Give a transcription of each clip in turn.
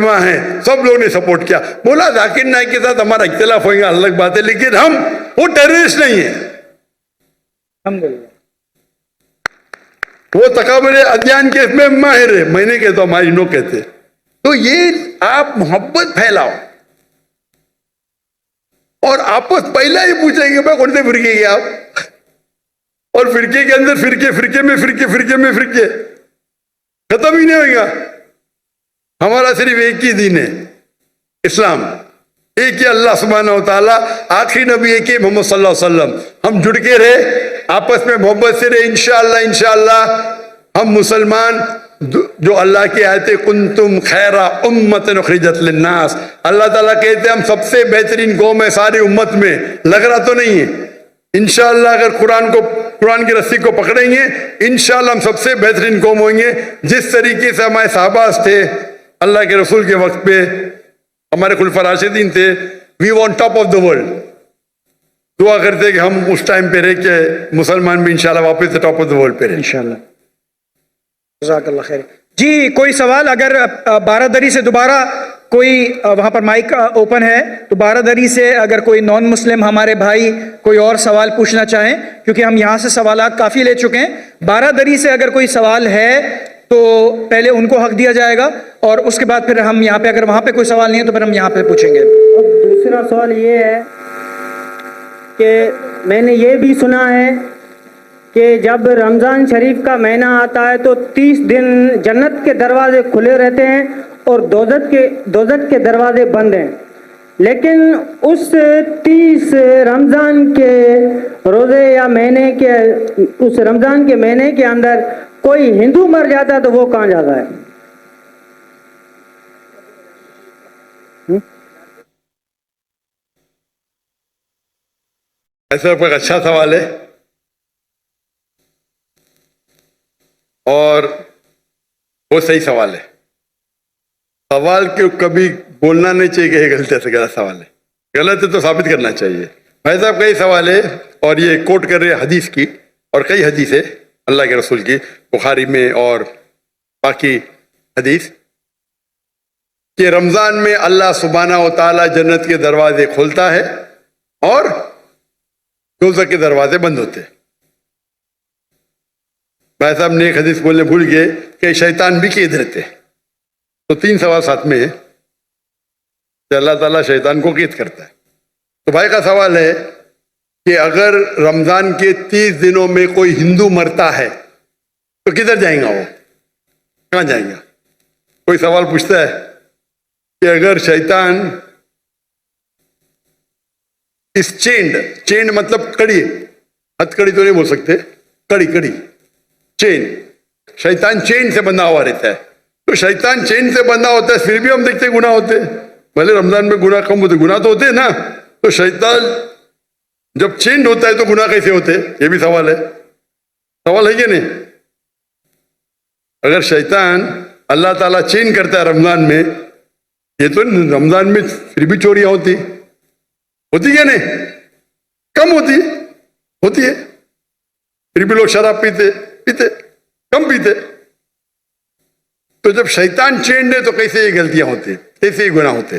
उलमा हैं, सब लोगों ने सपोर्ट किया। बोला जाकिर नाइक के साथ हमारा इख्तिलाफ होगा अलग बात है, लेकिन हम वो टेररिस्ट नहीं है, वो तकाबुल अध्ययन के इसमें माहिर है। मैंने कहता हूं, हमारी नो कहते। तो ये आप मोहब्बत फैलाओ और आपस पहला ही पूछेंगे भाई कौन से फिरके के आप, और फिरके के अंदर फिरके, फिरके में फिरके, फिरके में फिरके, खत्म ही नहीं होगा। हमारा सिर्फ एक ही दीन है, इस्लाम, एक ही अल्लाह सुब्हानहू व तआला, आखिरी नबी एक ही मोहम्मद सल्लल्लाहु अलैहि वसल्लम। हम जुड़ के रहे, आपस में मोहब्बत से रहे, इंशाअल्लाह इंशाअल्लाह हम मुसलमान जो अल्लाह की आयते कुंतुम खैरा उम्मतन उखरिजत लिन्नास, अल्लाह ताला कहते हैं हम सबसे बेहतरीन कौम है सारी उम्मत में। लग रहा तो नहीं है, इंशाअल्लाह अगर कुरान की रस्सी को पकड़ेंगे इंशाअल्लाह हम सबसे बेहतरीन कौम होंगे। जिस तरीके से हमारे साहबाज थे अल्लाह के रसूल के वक्त पे, हमारे खुलफा राशिदीन थे, we want top of the world. दुआ करते कि हम उस टाइम पे रह के मुसलमान भी इंशाल्लाह वापस टॉप ऑफ द वर्ल्ड पे रहे इंशाल्लाह। जज़ाकल्लाह खैर। जी, कोई सवाल? अगर बारादरी से दोबारा कोई, वहां पर माइक ओपन है, तो बारादरी से अगर कोई नॉन मुस्लिम हमारे भाई कोई और सवाल पूछना चाहें, क्योंकि हम यहां से सवालात काफी ले चुके हैं। बारादरी से अगर कोई सवाल है तो पहले उनको हक दिया जाएगा और उसके बाद फिर हम यहाँ पे, अगर वहां पे कोई सवाल नहीं है तो फिर हम यहाँ पे पूछेंगे। अब दूसरा सवाल ये है कि मैंने ये भी सुना है कि जब रमज़ान शरीफ का महीना आता है तो 30 दिन जन्नत के दरवाजे खुले रहते हैं और दोज़ख के दरवाजे बंद हैं, लेकिन उस 30 रमज़ान के रोज़े या महीने के, उस रमज़ान के महीने के अंदर कोई हिंदू मर जाता है तो वो कहाँ जाता है? ऐसा कोई अच्छा सवाल है और वो सही सवाल है। सवाल क्यों कभी बोलना नहीं चाहिए कि ये गलत है, गलत सवाल है, गलत है तो साबित करना चाहिए। भाई साहब कई सवाल है और ये कोट कर रहे हैं हदीस की, और कई हदीस है अल्लाह के रसूल की, बुखारी में और बाकी हदीस, कि रमज़ान में अल्लाह सुब्हानहू व तआला जन्नत के दरवाजे खोलता है और दोज़ख के दरवाजे बंद होते हैं। भाई साहब ने एक हदीस बोलने भूल गए कि शैतान भी कैद रहते। तो 3 सवाल साथ में है कि अल्लाह ताला शैतान को कैद करता है। तो भाई का सवाल है कि अगर रमज़ान के 30 दिनों में कोई हिंदू मरता है तो किधर जाएगा वो, कहाँ जाएगा? कोई सवाल पूछता है कि अगर शैतान इस चेंड मतलब कड़ी, हथकड़ी तो नहीं बोल सकते, कड़ी चेन, शैतान चेन से बंधा हुआ रहता है। तो शैतान चेन से बंधा होता है, फिर भी हम देखते गुनाह होते हैं। भले रमजान में गुनाह कम होते, गुनाह तो होते हैं ना। तो शैतान जब चेंज होता है तो गुनाह कैसे होते हैं, ये भी सवाल है। सवाल है कि नहीं? अगर शैतान अल्लाह ताला चेंज करता है रमजान में, ये तो रमजान में फिर भी चोरियां होती क्या नहीं? कम होती है, फिर भी लोग शराब पीते कम पीते। तो जब शैतान चेंज है तो कैसे ये गलतियां होती, कैसे ये गुनाह होते?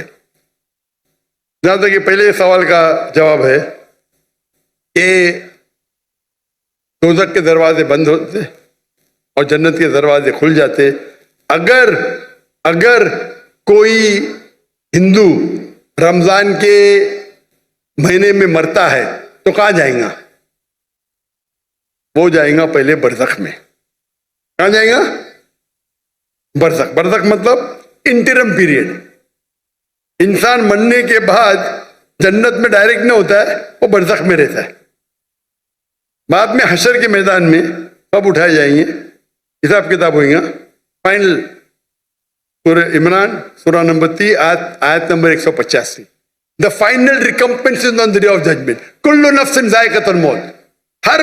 जहां तक कि पहले सवाल का जवाब है कि दोज़ख के दरवाजे बंद होते और जन्नत के दरवाजे खुल जाते। अगर कोई हिंदू रमजान के महीने में मरता है तो कहाँ जाएगा? वो जाएगा पहले बरज़ख में। कहाँ जाएगा? बरज़ख मतलब इंटरम पीरियड। इंसान मरने के बाद जन्नत में डायरेक्ट नहीं होता है, वो बरज़ख में रहता है। बाद में हशर के मैदान में सब उठाए जाएंगे, हिसाब किताब होगा। फाइनल सूरह इमरान सूरह नंबर 3 आयत नंबर 185। The final recompense is on the day of judgement. कुल्लु नफ्सिन ज़ायक़तुल मौत, हर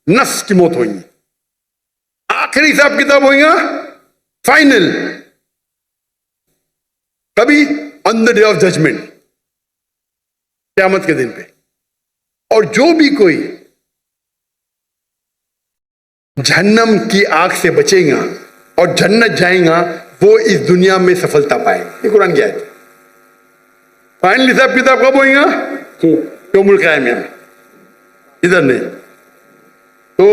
नफ्स की मौत होगी। आखिरी हिसाब किताब होगा फाइनल, कभी on the day of judgement, क़यामत के दिन पे। और जो भी कोई जहन्नम की आग से बचेगा और जन्नत जाएगा, वो इस दुनिया में सफलता पाएंगे। ये कुरान की आयत है। फाइनल हिसाब किताब कब होगा? जी यौमुल क़यामह में, इधर नहीं। तो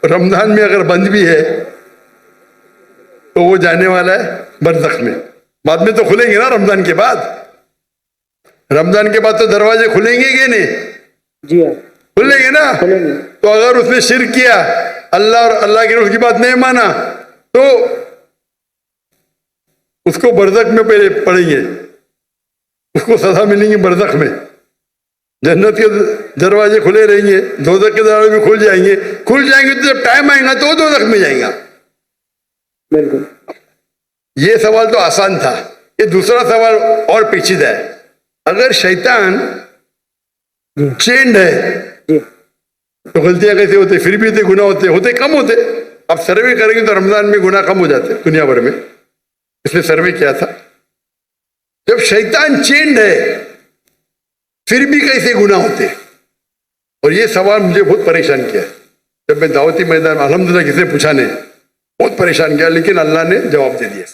रमजान में अगर बंद भी है तो वो जाने वाला है बरज़ख में। बाद में तो खुलेंगे ना रमजान के बाद। रमजान के बाद तो दरवाजे खुलेंगे कि नहीं? जी हाँ खुलेंगे ना। खुलेंगे। तो अगर उसने शिर्क किया, अल्लाह और अल्लाह के रसूल की बात नहीं माना, तो उसको बरज़ख में पहले पड़ेंगे, उसको सजा मिलेंगी बरज़ख में। जन्नत के दरवाजे खुले रहेंगे, दोज़ख के दरवाजे भी खुल जाएंगे तो जब टाइम आएगा तो वो दोज़ख में जाएगा। बिल्कुल। ये सवाल तो आसान था। ये दूसरा सवाल और पेचीदा है। अगर शैतान चेंड है जी तो गलतियां कैसे होते? फिर भी होते, गुनाह होते कम होते। अब सर्वे करेंगे तो रमजान में गुनाह कम हो जाते दुनिया भर में। इसने सर्वे किया था, जब शैतान चेंड है फिर भी कैसे गुनाह होते? और ये सवाल मुझे बहुत परेशान किया जब मैं दावती मैदान में, अल्हम्दुलिल्लाह किसी ने पूछा नहीं, बहुत परेशान किया, लेकिन अल्लाह ने जवाब दे दिया।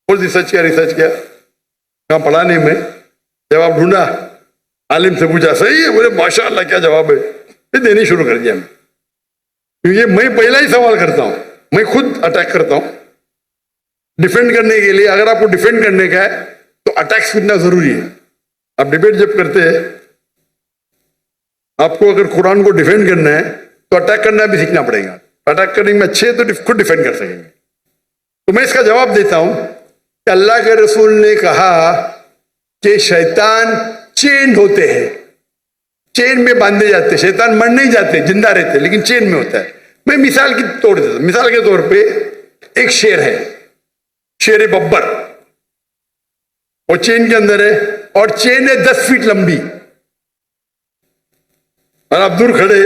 और रिसर्च किया, कहाँ पढ़ा नहीं मैं, जवाब ढूंढा, आलिम से पूछा, सही है, बोले माशाअल्लाह क्या जवाब है। फिर देनी शुरू कर दिया मैं, क्योंकि मैं पहला ही सवाल करता हूं, मैं खुद अटैक करता हूं डिफेंड करने के लिए। अगर आपको डिफेंड करने का है तो अटैक सीखना जरूरी है। आप डिबेट जब करते हैं, आपको अगर कुरान को डिफेंड करना है तो अटैक करना भी सीखना पड़ेगा। अटैक करने में अच्छे तो खुद डिफेंड कर सकेंगे। तो मैं इसका जवाब देता हूं कि अल्लाह के रसूल ने कहा कि शैतान चेन होते हैं, चेन में बांधे जाते। शैतान मर नहीं जाते, जिंदा रहते, लेकिन चेन में होता है। मैं मिसाल की तोड़ देता हूं। मिसाल के तौर पे एक शेर है, शेर बब्बर, वो चेन के अंदर है और चेन है 10 फीट लंबी, और आप दूर खड़े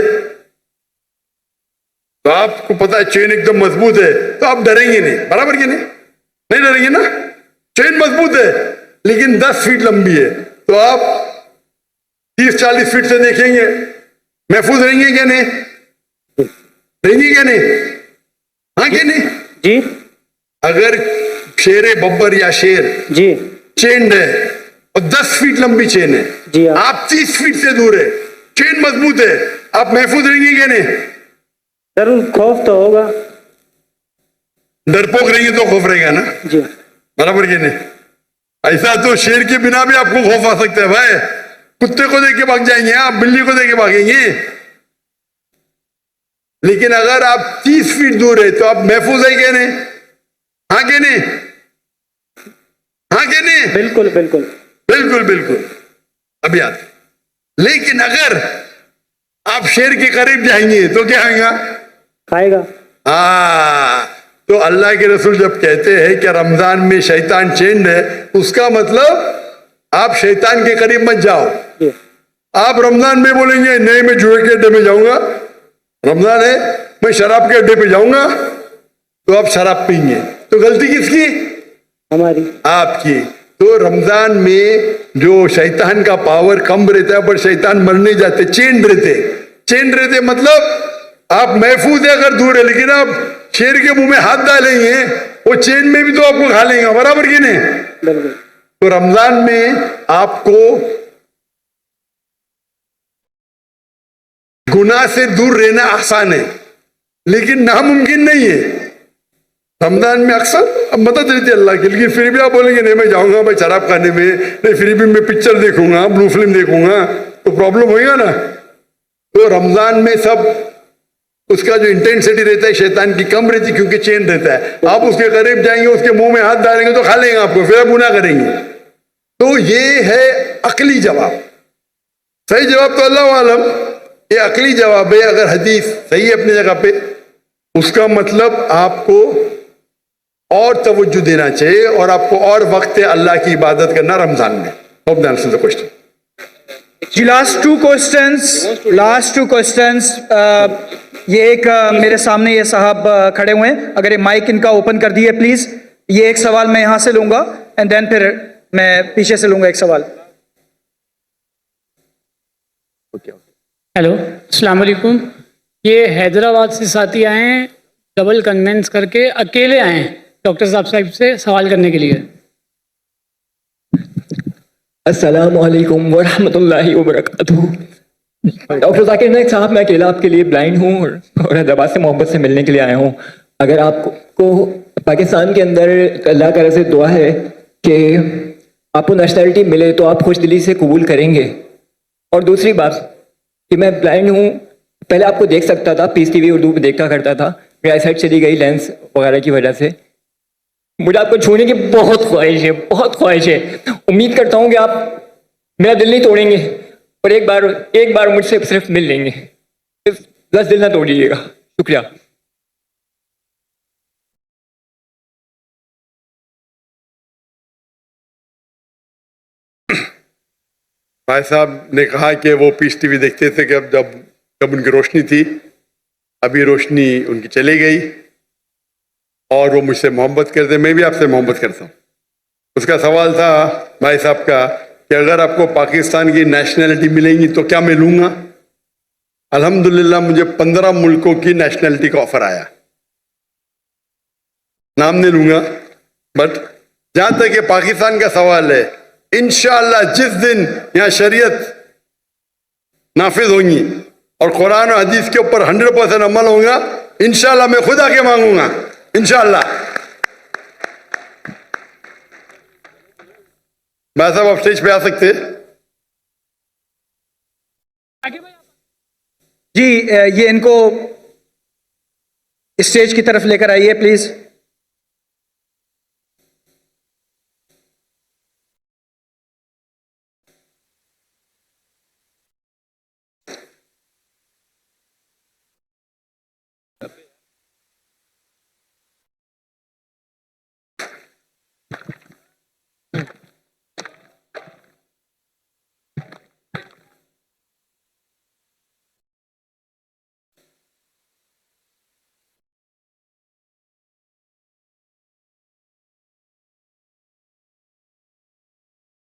तो आपको पता है चेन एकदम मजबूत है, तो आप डरेंगे नहीं, बराबर कि नहीं डरेंगे ना। चेन मजबूत है लेकिन 10 फीट लंबी है, तो आप 30-40 फीट से देखेंगे, महफूज रहेंगे क्या नहीं? रहेंगे क्या नहीं? हाँ क्या नहीं? जी अगर शेर बब्बर या शेर जी चेन है और 10 फीट लंबी चेन है, जी हाँ। आप 30 फीट से दूर है, चेन मजबूत है, आप महफूज रहेंगे क्या नहीं? जरूर खौफ तो होगा। डरपोक रहेंगे तो खौफ रहेगा ना, जी बराबर कि नहीं? ऐसा तो शेर के बिना भी आपको खौफ आ सकता है भाई। कुत्ते को देख के भाग जाएंगे आप, बिल्ली को देख के भागेंगे, लेकिन अगर आप 30 फीट दूर है तो आप महफूज है क्या नहीं? हाँ क्या नहीं? हाँ क्या नहीं? बिल्कुल बिल्कुल बिल्कुल बिल्कुल। अब याद, लेकिन अगर आप शेर के करीब जाएंगे तो क्या होगा? खाएगा। तो अल्लाह के रसूल जब कहते हैं कि रमजान में शैतान चेंड है, उसका मतलब आप शैतान के करीब मत जाओ। जी आप रमजान में बोलेंगे नहीं मैं जुए के अड्डे में जाऊंगा, रमजान है मैं शराब के अड्डे पे जाऊंगा, तो आप शराब पीएंगे, तो गलती किसकी? हमारी। आपकी। तो रमजान में जो शैतान का पावर कम रहता है, पर शैतान मर नहीं जाते, चेंड रहते मतलब आप महफूज है अगर दूर है, लेकिन आप शेर के मुंह में हाथ डालेंगे वो चेन में भी तो आपको खा लेंगे, बराबर कि नहीं? बिल्कुल। तो रमजान में आपको गुनाह से दूर रहना आसान है, लेकिन नामुमकिन नहीं है। रमजान में अक्सर मदद रहती है अल्लाह की, लेकिन फिर भी आप बोलेंगे नहीं मैं जाऊंगा भाई शराब खाने में, नहीं फिर भी मैं पिक्चर देखूंगा, ब्लू फिल्म देखूंगा, तो प्रॉब्लम होगा ना। तो रमजान में सब उसका जो इंटेंसिटी रहता है शैतान की कम रहती, क्योंकि चेन रहता है। आप उसके करीब जाएंगे, उसके मुंह में हाथ डालेंगे तो खा लेंगे आपको, फिर आप गुनाह करेंगे। तो ये है अकली जवाब। सही जवाब तो अल्लाह आलम, ये अकली जवाब है। अगर हदीस सही है अपनी जगह पे, उसका मतलब आपको और तवज्जो देना चाहिए और आपको और वक्त अल्लाह की इबादत करना रमजान में। Hope that answers the question. जी लास्ट टू क्वेश्चंस। ये एक मेरे सामने ये साहब खड़े हुए हैं, अगर ये माइक इनका ओपन कर दिए प्लीज। ये एक सवाल मैं यहां से लूंगा एंड देन फिर मैं पीछे से लूंगा एक सवाल। हेलो, अस्सलाम वालेकुम। ये हैदराबाद से साथी आए हैं, डबल कन्वेंस करके अकेले आए हैं, डॉक्टर साहब से सवाल करने के लिए। अस्सलाम वालेकुम वरहमतुल्लाहि वबरकातुहू। डॉक्टर जाकिर नाइक साहब, मैं अकेला आपके लिए ब्लाइंड हूँ और हैदराबाद से मोहब्बत से मिलने के लिए आया हूँ। अगर आपको पाकिस्तान के अंदर अल्लाह ताला से दुआ है कि आपको नेशनैलिटी मिले तो आप खुश दिली से कबूल करेंगे। और दूसरी बात कि मैं ब्लाइंड हूँ, पहले आपको देख सकता था, पीस टीवी उर्दू में देखा करता था, मेरी आईसाइट चली गई लेंस वगैरह की वजह से। मुझे आपको छूने की बहुत ख्वाहिश है, बहुत ख्वाहिश है। उम्मीद करता हूँ कि आप मेरा दिल नहीं तोड़ेंगे और एक बार मुझसे सिर्फ मिल लेंगे। सिर्फ 10 दिल ना तोड़िएगा। शुक्रिया। भाई साहब ने कहा कि वो पीस टीवी देखते थे कि अब जब उनकी रोशनी थी, अभी रोशनी उनकी चली गई और वो मुझसे मोहब्बत करते, मैं भी आपसे मोहब्बत करता हूँ। उसका सवाल था भाई साहब का कि अगर आपको पाकिस्तान की नेशनैलिटी मिलेगी तो क्या मैं लूँगा। अल्हम्दुलिल्लाह मुझे 15 मुल्कों की नेशनैलिटी का ऑफर आया। नाम नहीं लूँगा, बट जहाँ तक ये पाकिस्तान का सवाल है, इंशाअल्लाह जिस दिन यहाँ शरीयत नाफिज होंगी और कुरान और हदीस के ऊपर 100% अमल होगा, इंशाअल्लाह मैं खुदा के मांगूंगा, इंशाअल्लाह। भाई साहब आप स्टेज पे आ सकते हैं। जी, ये इनको स्टेज की तरफ लेकर आइए प्लीज।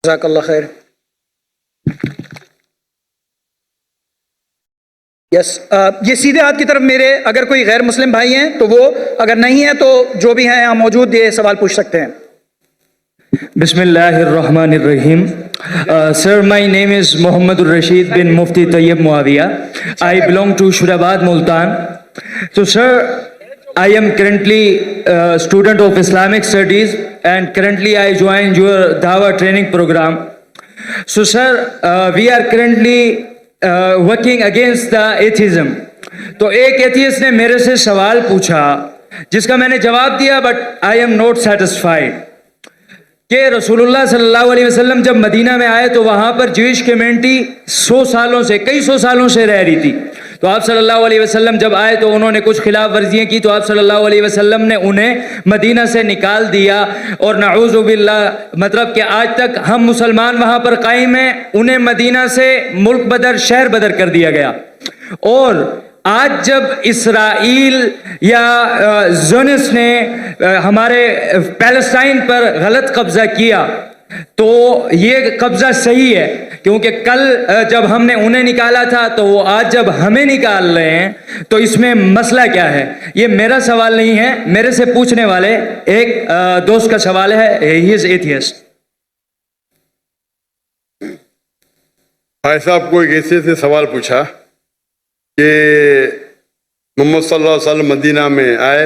जज़ाकल्लाह खैर। यस, ये सीधे हाथ की तरफ मेरे, अगर कोई गैर मुस्लिम भाई हैं तो वो, अगर नहीं है तो जो भी हैं यहाँ मौजूद ये सवाल पूछ सकते हैं। Bismillahirrahmanirrahim. Sir, my name is Mohammed Rashid bin Mufti Tayyib Muawiya. I belong to Shurabad, Multan. So, sir, I am currently a student of Islamic Studies and currently I joined your Dawah training program. So, sir, we are currently working against the atheism. तो एक atheist ने मेरे से सवाल पूछा जिसका मैंने जवाब दिया, but I am not satisfied कि रसूलुल्लाह सल्लल्लाहु अलैहि वसल्लम जब मदीना में आए तो वहाँ पर ज्यूइश कम्युनिटी कई सौ सालों से रह रही थी। तो आप सल्लल्लाहु अलैहि वसल्लम जब आए तो उन्होंने कुछ खिलाफ वर्जियाँ की, तो आप सल्लल्लाहु अलैहि वसल्लम ने उन्हें मदीना से निकाल दिया। और नऊज़ु बिल्लाह, मतलब कि आज तक हम मुसलमान वहाँ पर कायम हैं, उन्हें मदीना से मुल्क बदर, शहर बदर कर दिया गया। और आज जब इसराइल या ज़ोनिस्ट ने हमारे पैलेस्टाइन पर गलत कब्जा किया तो ये कब्जा सही है, क्योंकि कल जब हमने उन्हें निकाला था तो वो आज जब हमें निकाल रहे हैं, तो इसमें मसला क्या है। ये मेरा सवाल नहीं है, मेरे से पूछने वाले एक दोस्त का सवाल है। He is atheist. भाई साहब को एक ऐसे से सवाल पूछा कि मोहम्मद सल्लल्लाहु अलैहि वसल्लम मदीना में आए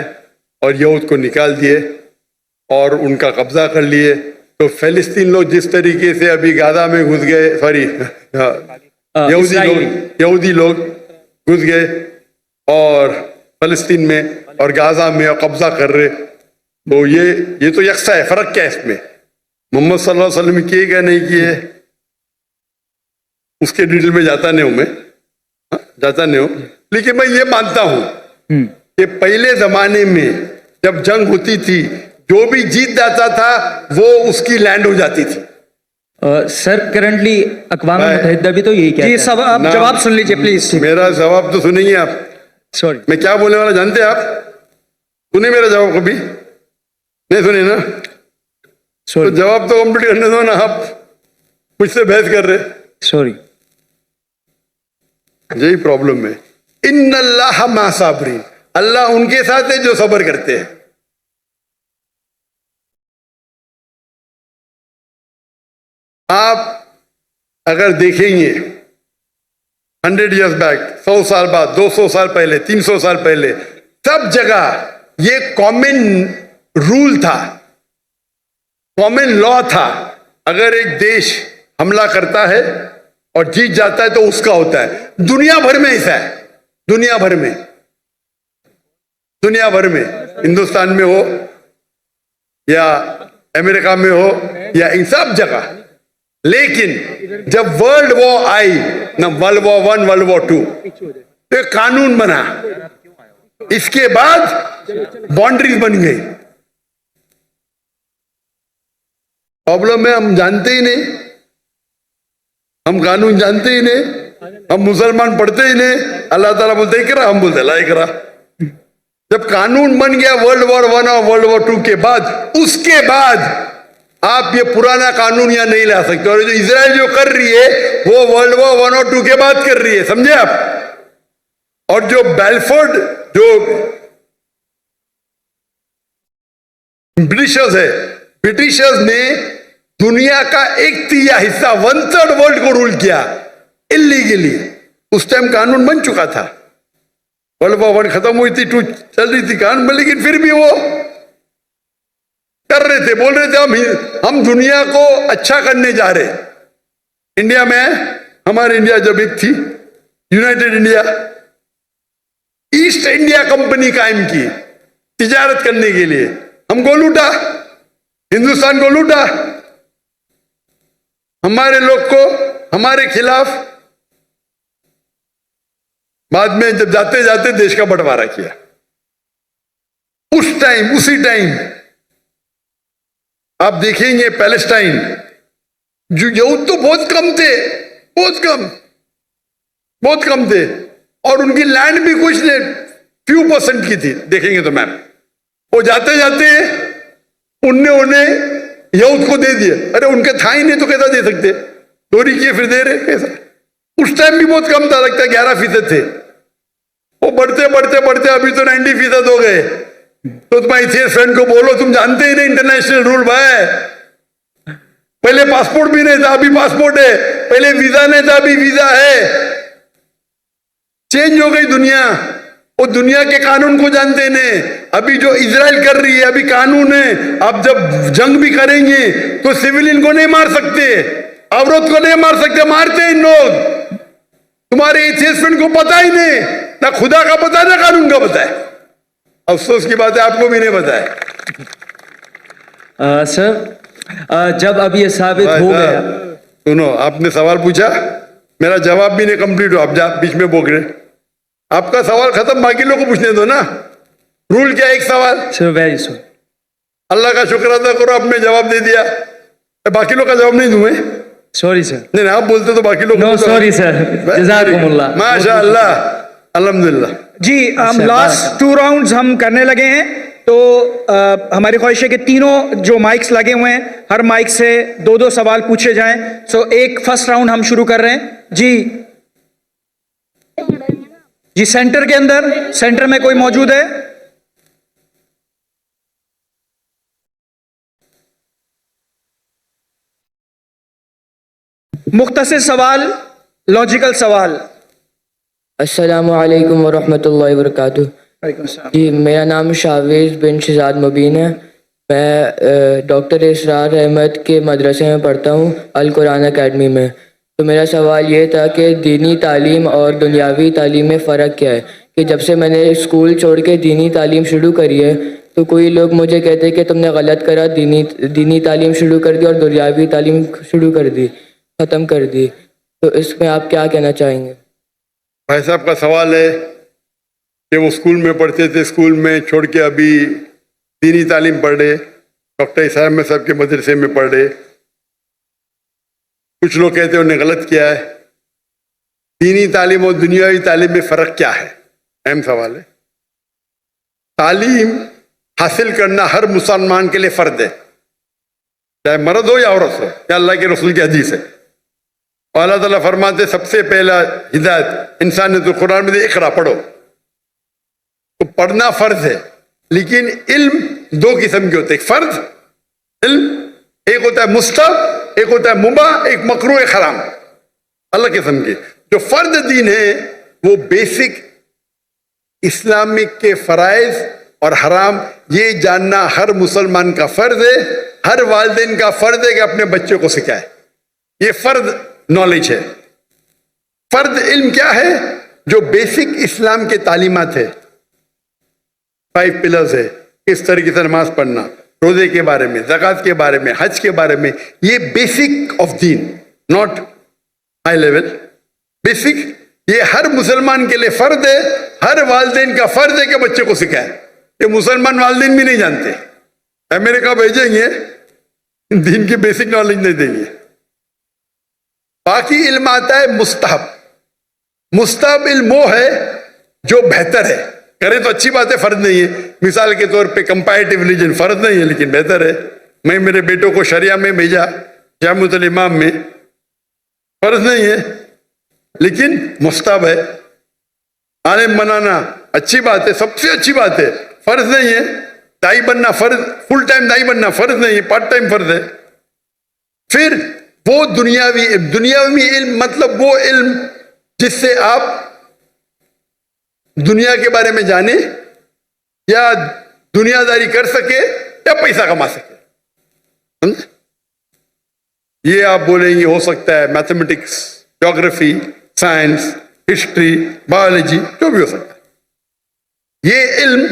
और यहूद को निकाल दिए और उनका कब्जा कर लिए, तो फिलिस्तीन लोग जिस तरीके से अभी गाजा में घुस गए, सॉरी यहूदी लोग घुस गए और फिलिस्तीन में और गाजा में और कब्जा कर रहे, तो ये तो यकसा है। फर्क क्या है इसमें? मोहम्मद सल्लल्लाहु अलैहि वसल्लम किए क्या नहीं किए उसके डिटेल में जाता नहीं हूं, लेकिन मैं ये मानता हूं कि पहले जमाने में जब जंग होती थी, जो भी जीत जाता था वो उसकी लैंड हो जाती थी। सर, करंटली अक़वाम मुत्तहिदा भी तो यही कहता है। जी, सब आप जवाब सुन लीजिए प्लीज। मेरा जवाब तो सुनेंगे आप। सॉरी, मैं क्या बोलने वाला जानते हैं आप? सुने मेरा जवाब कभी? नहीं सुने ना? तो जवाब तो कंप्लीट करने दो ना, आप मुझसे बहस कर रहे। सॉरी, यही प्रॉब्लम है। इन्नल्लाह मा साबरीन, अल्लाह उनके साथ है जो सब्र करते हैं। आप अगर देखेंगे 100 years बैक, 100 साल बाद, 200 साल पहले, 300 साल पहले, सब जगह ये कॉमन रूल था, कॉमन लॉ था। अगर एक देश हमला करता है और जीत जाता है तो उसका होता है। दुनिया भर में ऐसा है, दुनिया भर में, दुनिया भर में, हिंदुस्तान में हो या अमेरिका में हो या इन सब जगह। लेकिन जब वर्ल्ड वॉर आई ना, वर्ल्ड वॉर 1, वर्ल्ड वॉर 2, तो एक कानून बना, इसके बाद बाउंड्रीज बन गई। प्रॉब्लम है हम जानते ही नहीं, हम कानून जानते ही नहीं, हम मुसलमान पढ़ते ही नहीं। अल्लाह ताला बोलते इकरा, हम बोलते ला इकरा। जब कानून बन गया वर्ल्ड वॉर 1 और वर्ल्ड वॉर 2 के बाद, उसके बाद आप ये पुराना कानून यहां नहीं ला सकते। और जो इजराइल जो कर रही है वो वर्ल्ड वॉर 1 और 2 के बाद कर रही है, समझे आप। और जो बेलफोर्ड जो ब्रिटिशर्स है, ब्रिटिशर्स ने दुनिया का 1/3 हिस्सा, 1/3 वर्ल्ड को रूल किया इलीगली। उस टाइम कानून बन चुका था, वर्ल्ड वॉर 1 खत्म हुई थी, 2 चल रही थी कानून, लेकिन फिर भी वो कर रहे थे, बोल रहे थे हम दुनिया को अच्छा करने जा रहे। इंडिया में, हमारे इंडिया जब एक थी United India, east India company कायम की तिजारत करने के लिए। हमको लूटा, हिंदुस्तान को लूटा, हमारे लोग को हमारे खिलाफ। बाद में जब जाते जाते देश का बंटवारा किया। उस टाइम, उसी टाइम आप देखेंगे पैलेस्टाइन, जो यहूद तो बहुत कम थे, बहुत कम, बहुत कम थे, और उनकी लैंड भी कुछ नहीं, few % की थी। देखेंगे तो मैम, वो जाते जाते उन्हें यहूद को दे दिए। अरे उनके था ही नहीं तो कैसा दे सकते, चोरी किए फिर दे रहे कैसा। उस टाइम भी बहुत कम था, लगता है 11% थे। वो बढ़ते बढ़ते बढ़ते अभी तो 90% हो गए। तो तुम्हारे इथियोपियन फ्रेंड को बोलो, तुम जानते ही नहीं इंटरनेशनल रूल भाई। पहले पासपोर्ट भी नहीं था, अभी पासपोर्ट है। पहले वीजा नहीं था, अभी वीजा है। चेंज हो गई दुनिया। वो दुनिया के कानून को जानते नहीं। अभी जो इजराइल कर रही है, अभी कानून है, आप जब जंग भी करेंगे तो सिविलियन को नहीं मार सकते, औरत को नहीं मार सकते, मारते हैं इन लोग। तुम्हारे इथियोपियन फ्रेंड को पता ही नहीं, ना खुदा का पता ना कानून का पता है। अफसोस की बात है, आपको भी नहीं पता है। सर, जब अब ये साबित हो गया, सुनो, आपने सवाल पूछा, मेरा जवाब भी नहीं कंप्लीट हो, आप बीच में बोल रहे। आपका सवाल खत्म, बाकी लोगों को पूछने दो ना। रूल क्या, एक सवाल। Sir very sorry. अल्लाह का शुक्र अदा करो, आपने जवाब दे दिया। बाकी लोग का जवाब नहीं दूंगे। Sorry sir. नहीं, आप बोलते तो बाकी लोग। नो सॉरी सर, जज़ाकुमुल्लाह। माशाअल्लाह, अल्हम्दुलिल्लाह। जी, हम लास्ट 2 राउंड्स हम करने लगे हैं। तो हमारी ख्वाहिश है कि तीनों जो माइक्स लगे हुए हैं, हर माइक से 2-2 सवाल पूछे जाएं। सो एक फर्स्ट राउंड हम शुरू कर रहे हैं। जी सेंटर के अंदर, सेंटर में कोई मौजूद है? मुख्तसर सवाल, लॉजिकल सवाल। अस्सलामु अलैकुम वरहमतुल्लाहि वबरकातुहू। जी, मेरा नाम शावेज बिन शहजाद मुबीन है। मैं डॉक्टर इसरार अहमद के मदरसे में पढ़ता हूँ, अल कुरान अकेडमी में। तो मेरा सवाल ये था कि दीनी तालीम और दुनियावी तालीम में फ़र्क क्या है। कि जब से मैंने स्कूल छोड़ के दीनी तालीम शुरू करी है, तो कोई लोग मुझे कहते हैं कि तुमने गलत करा, दीनी तालीम शुरू कर दी और दुनियावी तालीम शुरू कर दी, ख़त्म कर दी। तो इसमें आप क्या कहना चाहेंगे? भाई साहब का सवाल है कि वो स्कूल में पढ़ते थे, स्कूल में छोड़ के अभी दीनी तालीम पढ़ रहे, डॉक्टर साहब में सबके मदरसे में पढ़ रहे। कुछ लोग कहते हैं उन्हें गलत किया है। दीनी तालीम और दुनियावी तालीम में फ़र्क क्या है, अहम सवाल है। तालीम हासिल करना हर मुसलमान के लिए फ़र्ज है, चाहे मर्द हो या औरत हो। या अल्लाह के रसूल की हदीस है। और अल्लाह ताला फरमाते सबसे पहला हिदायत इंसान ने तो कुरान में दे, इकरा पढ़ो। तो पढ़ना फ़र्ज है, लेकिन इल्म 2 किस्म के होते हैं। फ़र्ज इल्म, एक होता है मुस्तहब एक होता है मुबा, एक मकरू, एक हराम, अलग किस्म के। जो फर्द दीन है वो बेसिक इस्लामिक के फराइज और हराम ये जानना हर मुसलमान का फर्ज है, हर वालिदैन का फर्ज है कि अपने बच्चों को सिखाए। ये फर्द नॉलेज है। फर्द इल्म क्या है? जो बेसिक इस्लाम के तालीमात है, 5 पिलर्स है, किस तरीके से नमाज पढ़ना, रोजे के बारे में, ज़कात के बारे में, हज के बारे में, ये basic of Deen, not high level, basic. ये हर मुसलमान के लिए फर्ज है, हर वालिदैन का फर्ज है कि बच्चे को सिखाए। ये मुसलमान वालिदैन भी नहीं जानते, अमेरिका भेजेंगे दीन की बेसिक नॉलेज नहीं देंगे। बाकी इल्म आता है मुस्तहब। मुस्तहब इल्म वो है जो बेहतर है, करे तो अच्छी बात है, फर्ज नहीं है। मिसाल के तौर पे कंपैरेटिव रिलीजन फर्ज नहीं है लेकिन बेहतर है। मैं मेरे बेटों को शरिया में भेजा, जामुअल इमाम में, फर्ज नहीं है लेकिन मुस्तहब है। आलिम बनाना अच्छी बात है, सबसे अच्छी बात है, फर्ज नहीं है। दाई बनना फर्ज, फुल टाइम दाई बनना फर्ज नहीं है, पार्ट टाइम फर्ज है। फिर वो दुनियावी इल्म मतलब वो इल्म जिससे आप दुनिया के बारे में जाने या दुनियादारी कर सके या पैसा कमा सके। समझे? ये आप बोलेंगे हो सकता है mathematics, geography, science, history, biology, जो भी हो सकता है। ये इल्म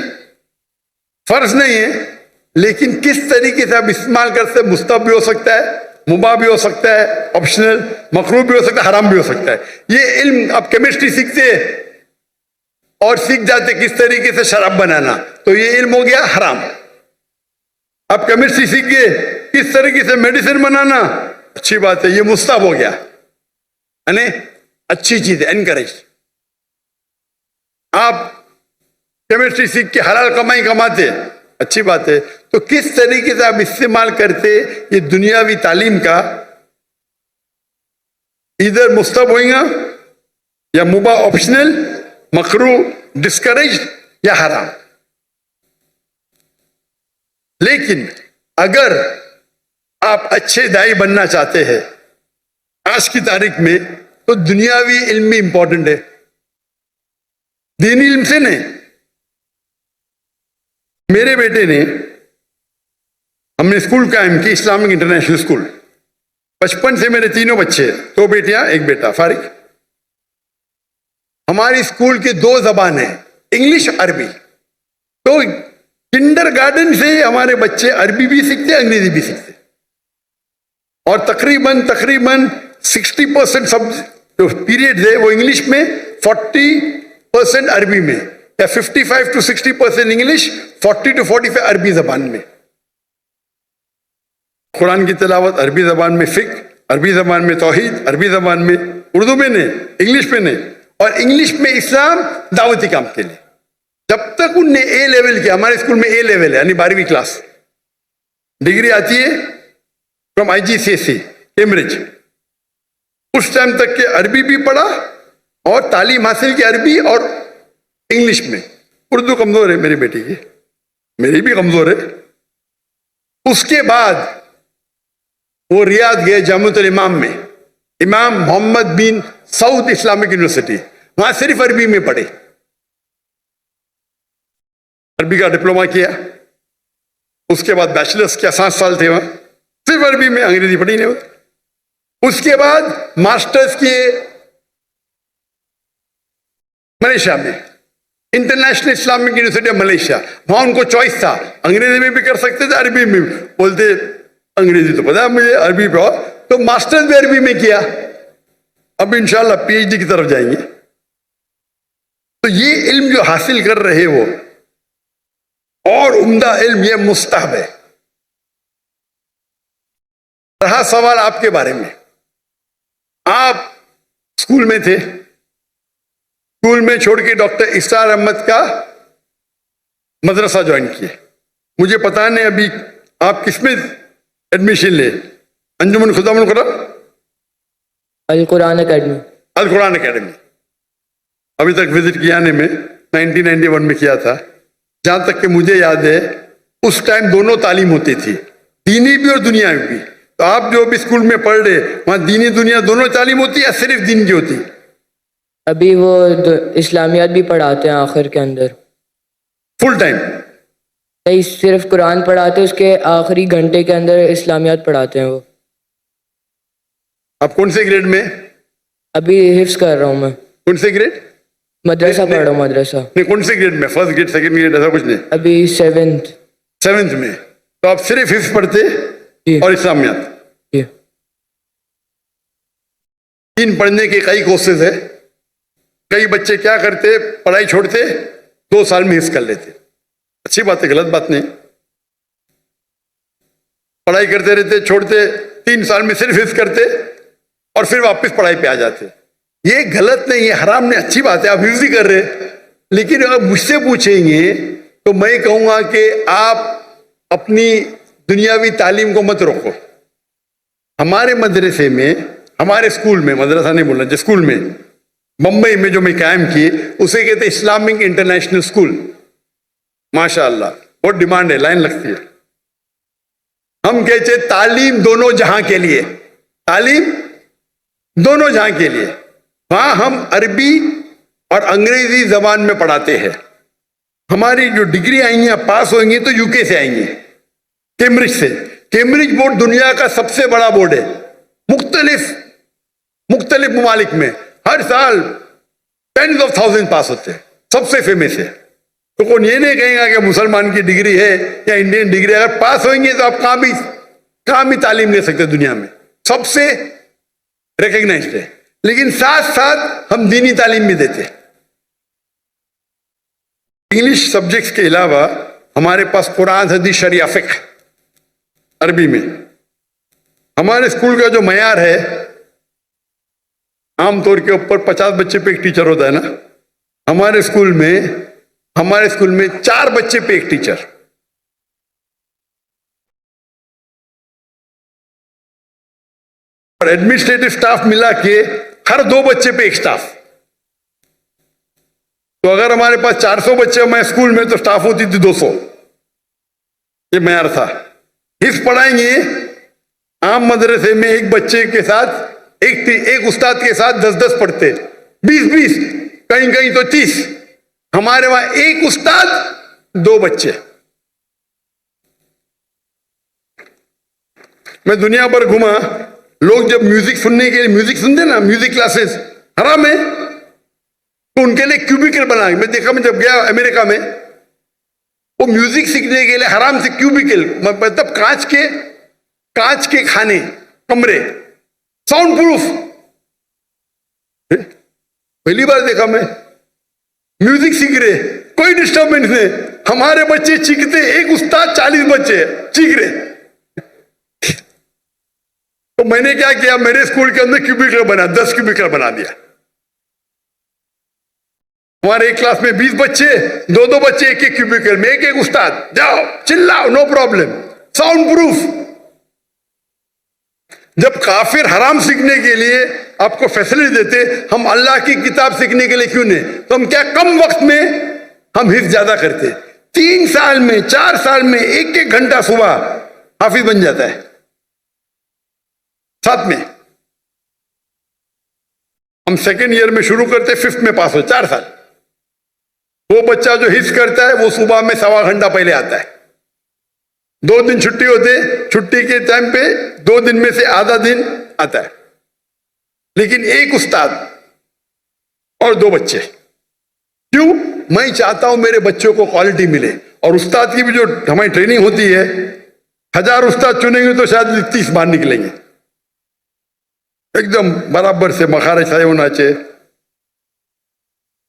फर्ज नहीं है लेकिन किस तरीके से आप इस्तेमाल करते, मुस्तहब भी हो सकता है, मुबाह भी हो सकता है, ऑप्शनल, मकरूह भी हो सकता है, हराम भी हो सकता है। ये इल्म आप केमिस्ट्री सीखते और सीख जाते किस तरीके से शराब बनाना, तो ये इल्म हो गया हराम। आप केमिस्ट्री सीख गए किस तरीके से मेडिसिन बनाना, अच्छी बात है, ये मुस्तहब हो गया, यानी अच्छी चीज है, एनकरेज। आप केमिस्ट्री सीख के हलाल कमाई कमाते, अच्छी बात है। तो किस तरीके से आप इस्तेमाल करते ये दुनियावी तालीम का, इधर मुस्तहब होगा या मुबाह, ऑप्शनल, मकरू, डिस्करेज या हराम। लेकिन अगर आप अच्छे दाई बनना चाहते हैं आज की तारीख में, तो दुनियावी इल्म भी इंपॉर्टेंट है, दीनी इल्म से नहीं। मेरे बेटे ने, हमने स्कूल कायम की, इस्लामिक इंटरनेशनल स्कूल। बचपन से मेरे तीनों बच्चे, 2 बेटियां 1 बेटा, फारिक। हमारी स्कूल के 2 जबान है, इंग्लिश, अरबी। तो किंडरगार्टन से हमारे बच्चे अरबी भी सीखते, अंग्रेजी भी सीखते। और तकरीबन 60% सब जो पीरियड है वो इंग्लिश में, 40% अरबी में, या 55 to 60% इंग्लिश, 40 to 45 अरबी जबान में। कुरान की तिलावत अरबी जबान में, फिक्र अरबी जबान में, तौहीद अरबी जबान में, उर्दू में नहीं, इंग्लिश में नहीं। और इंग्लिश में इस्लाम दावती काम के लिए। जब तक उनने ए लेवल किया, हमारे स्कूल में ए लेवल है यानी 12वीं क्लास, डिग्री आती है फ्रॉम IGCSE कैम्ब्रिज, उस टाइम तक के अरबी भी पढ़ा और तालीम हासिल की अरबी और इंग्लिश में। उर्दू कमजोर है मेरी बेटी की, मेरी भी कमजोर है। उसके बाद वो रियाद गए जामुअल इमाम में, इमाम मोहम्मद बिन सऊद इस्लामिक यूनिवर्सिटी, वहां सिर्फ अरबी में पढ़े, अरबी का डिप्लोमा किया। उसके बाद बैचलर्स किया, 7 साल थे वहां, सिर्फ अरबी में, अंग्रेजी पढ़ी नहीं। उसके बाद मास्टर्स किए मलेशिया में, international Islamic university of Malaysia. वहां उनको चॉइस था, अंग्रेजी में भी कर सकते थे, अरबी में भी। बोलते अंग्रेजी तो पता है मुझे, अरबी पे, तो मास्टर्स भी अरबी में किया। अब इंशाल्लाह PhD की तरफ जाएंगे। तो ये इल्म जो हासिल कर रहे हो और उम्दा इल्म, ये मुस्तहब है। रहा सवाल आपके बारे में, आप स्कूल में थे, स्कूल में छोड़ के डॉक्टर इसरार अहमद का मदरसा ज्वाइन किए। मुझे पता नहीं अभी आप किसमें एडमिशन ले, अंजुमन खुदामुल कुरान, अल कुरान अकेडमी। अल कुरान अकेडमी अभी तक विजिट किया ने में 1991 में किया था। जहां तक कि मुझे याद है उस टाइम दोनों तालीम होती थी, दीनी भी और दुनियावी भी। तो आप जो भी स्कूल में पढ़ रहे, वहां दीनी दुनिया दोनों तालीम होती है या सिर्फ दीन की होती? अभी वो इस्लामियात भी पढ़ाते हैं आखिर के अंदर। Full time? नहीं, सिर्फ कुरान पढ़ाते हैं, उसके आखिरी घंटे के अंदर इस्लामियात पढ़ाते हैं वो। आप कौन से ग्रेड में? अभी हिफ्स कर रहा हूँ मैं। कौन से ग्रेड? मदरसा पढ़ रहा हूँ, मदरसा। नहीं, कौन से ग्रेड में? फर्स्ट ग्रेड, सेकंड ग्रेड, ऐसा कुछ नहीं? अभी 7th। 7th में? तो आप सिर्फ हिफ्स पढ़ते जी। और इस्लामियात? जी। दीन पढ़ने के कई कोर्सेज है। कई बच्चे क्या करते, पढ़ाई छोड़ते, 2 साल में हिफ्स कर लेते। अच्छी बात है, गलत बात नहीं। पढ़ाई करते रहते, छोड़ते, 3 साल में सिर्फ हिफ्स करते और फिर वापस पढ़ाई पे आ जाते। ये गलत नहीं है, हराम नहीं, अच्छी बात है, आप हिफ्स ही कर रहे। लेकिन अगर मुझसे पूछेंगे तो मैं कहूंगा कि आप अपनी दुनियावी तालीम को मत रोको। हमारे मदरसे में, हमारे स्कूल में, मदरसा नहीं बोलना, जो स्कूल में मुंबई में जो मैं कायम किए उसे कहते इस्लामिक इंटरनेशनल स्कूल। माशाअल्लाह, बहुत डिमांड है, लाइन लगती है। हम कहते तालीम दोनों जहां के लिए, तालीम दोनों जहां के लिए। वहां हम अरबी और अंग्रेजी जबान में पढ़ाते हैं। हमारी जो डिग्री आएंगी, पास होंगी तो यूके से आएंगी, कैम्ब्रिज से। कैम्ब्रिज बोर्ड दुनिया का सबसे बड़ा बोर्ड है। मुख्तलिफ ममालिक में हर साल 10s of thousands पास होते हैं, सबसे फेमस है। तो कौन ये नहीं कहेगा कि मुसलमान की डिग्री है या इंडियन डिग्री। अगर पास होंगे तो आप कहां भी तालीम ले सकते दुनिया में, सबसे रिकग्नाइज्ड है। लेकिन साथ साथ हम दीनी तालीम भी देते हैं। इंग्लिश सब्जेक्ट्स के अलावा हमारे पास कुरान, हदीस, शरिया, फिक्र अरबी में। हमारे स्कूल का जो मयार है, आमतौर के ऊपर 50 बच्चे पे एक टीचर होता है ना। हमारे स्कूल में 4 बच्चे पे एक टीचर। और एडमिनिस्ट्रेटिव स्टाफ मिला के हर 2 बच्चे पे एक स्टाफ। तो अगर हमारे पास 400 बच्चे हमारे स्कूल में तो स्टाफ होती थी 200। ये मयार था। हिफ्ज पढ़ाएंगे, आम मदरसे में एक बच्चे के साथ एक उस्ताद के साथ 10-10 पढ़ते, 20-20, कहीं तो 30। हमारे वहां एक उस्ताद 2 बच्चे। मैं दुनिया भर घुमा, लोग जब म्यूजिक सुनने के लिए, म्यूजिक सुनते ना, म्यूजिक क्लासेस हराम है, तो उनके लिए क्यूबिकल बना। मैं देखा, मैं जब गया अमेरिका में, वो म्यूजिक सीखने के लिए हराम से क्यूबिकल, मतलब कांच के खाने, कमरे, साउंड प्रूफ। पहली बार देखा मैं, म्यूजिक सीख रहे, कोई डिस्टर्बेंस नहीं। हमारे बच्चे चीखते, एक उस्ताद 40 बच्चे चीख रहे। तो मैंने क्या किया, मेरे स्कूल के अंदर क्यूबिकल बना, 10 क्यूबिकल बना दिया। हमारे एक क्लास में 20 बच्चे, 2-2 बच्चे एक क्यूबिकल में, एक उस्ताद, जाओ चिल्लाओ, नो प्रॉब्लम, साउंड प्रूफ। जब काफिर हराम सीखने के लिए आपको फैसिलिटी देते, हम अल्लाह की किताब सीखने के लिए क्यों नहीं? तो हम क्या कम वक्त में हम हिफ्ज ज्यादा करते। 3 साल में, 4 साल में 1-1 घंटा सुबह हाफिज बन जाता है। साथ में हम सेकेंड ईयर में शुरू करते, 5th में पास हो, 4 साल। वो बच्चा जो हिफ्ज करता है वो सुबह में 1.25 घंटा पहले आता है। 2 दिन छुट्टी होते, छुट्टी के टाइम पे 2 दिन में से आधा दिन आता है। लेकिन एक उस्ताद और 2 बच्चे। क्यों? मैं चाहता हूं मेरे बच्चों को क्वालिटी मिले। और उस्ताद की भी जो हमारी ट्रेनिंग होती है, 1000 उस्ताद चुनेंगे तो शायद 30 बाहर निकलेंगे। एकदम बराबर से मखारज सही होना चाहिए।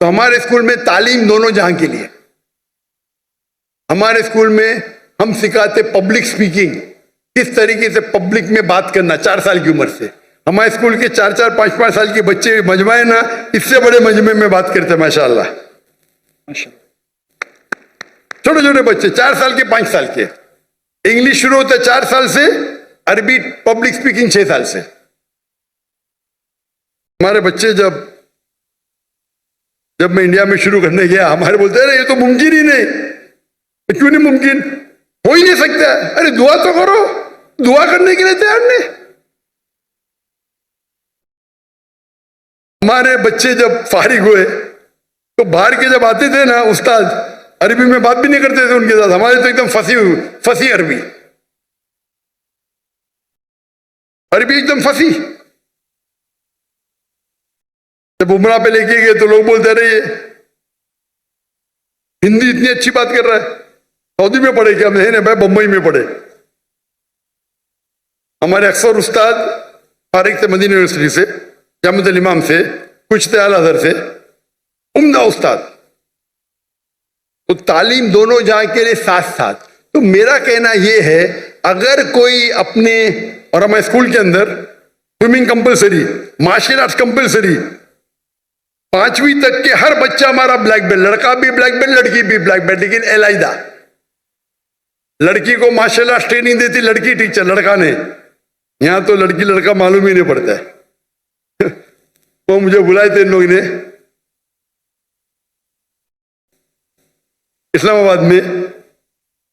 तो हमारे स्कूल में तालीम दोनों जहां के लिए। हमारे स्कूल में हम सिखाते पब्लिक स्पीकिंग, किस तरीके से पब्लिक में बात करना, 4 साल की उम्र से। हमारे स्कूल के 4-4, 5-5 साल के बच्चे मजमा है ना, इससे बड़े मजमे में बात करते माशाअल्लाह। छोटे छोटे बच्चे 4 साल के, 5 साल के। इंग्लिश शुरू होता है 4 साल से, अरबी पब्लिक स्पीकिंग 6 साल से। हमारे बच्चे जब मैं इंडिया में शुरू करने गया, हमारे बोलते अरे ये तो मुमकिन ही नहीं। क्यों नहीं मुमकिन? हो ही नहीं सकता। अरे दुआ तो करो, दुआ करने के लिए तैयार नहीं। हमारे बच्चे जब फारिग हुए तो बाहर के जब आते थे ना उस्ताद, अरबी में बात भी नहीं करते थे उनके साथ, हमारे तो एकदम फंसी अरबी एकदम फंसी। जब उमरा पे लेके गए तो लोग बोलते रहे हिंदी इतनी अच्छी बात कर रहा है, सऊदी में पढ़े क्या? नहीं भाई, बंबई में पढ़े। हमारे अक्सर उस्ताद फारिग थे मदीना यूनिवर्सिटी से, जामिअतुल इमाम से, कुछ थे अल अज़हर से, उम्दा उस्ताद। तो तालीम दोनों जहां के लिए साथ साथ। तो मेरा कहना यह है, अगर कोई अपने, और हमारे स्कूल के अंदर swimming compulsory, martial arts compulsory, 5वीं तक के हर बच्चा हमारा ब्लैक बेल्ट, लड़का भी ब्लैक बेल्ट, लड़की भी ब्लैक बेल्ट, लेकिन एलाइदा। लड़की को मार्शल आर्ट्स ट्रेनिंग देती लड़की टीचर, लड़का ने। यहां तो लड़की लड़का मालूम ही नहीं पड़ता है। वो मुझे बुलाए थे इन लोगों ने इस्लामाबाद में,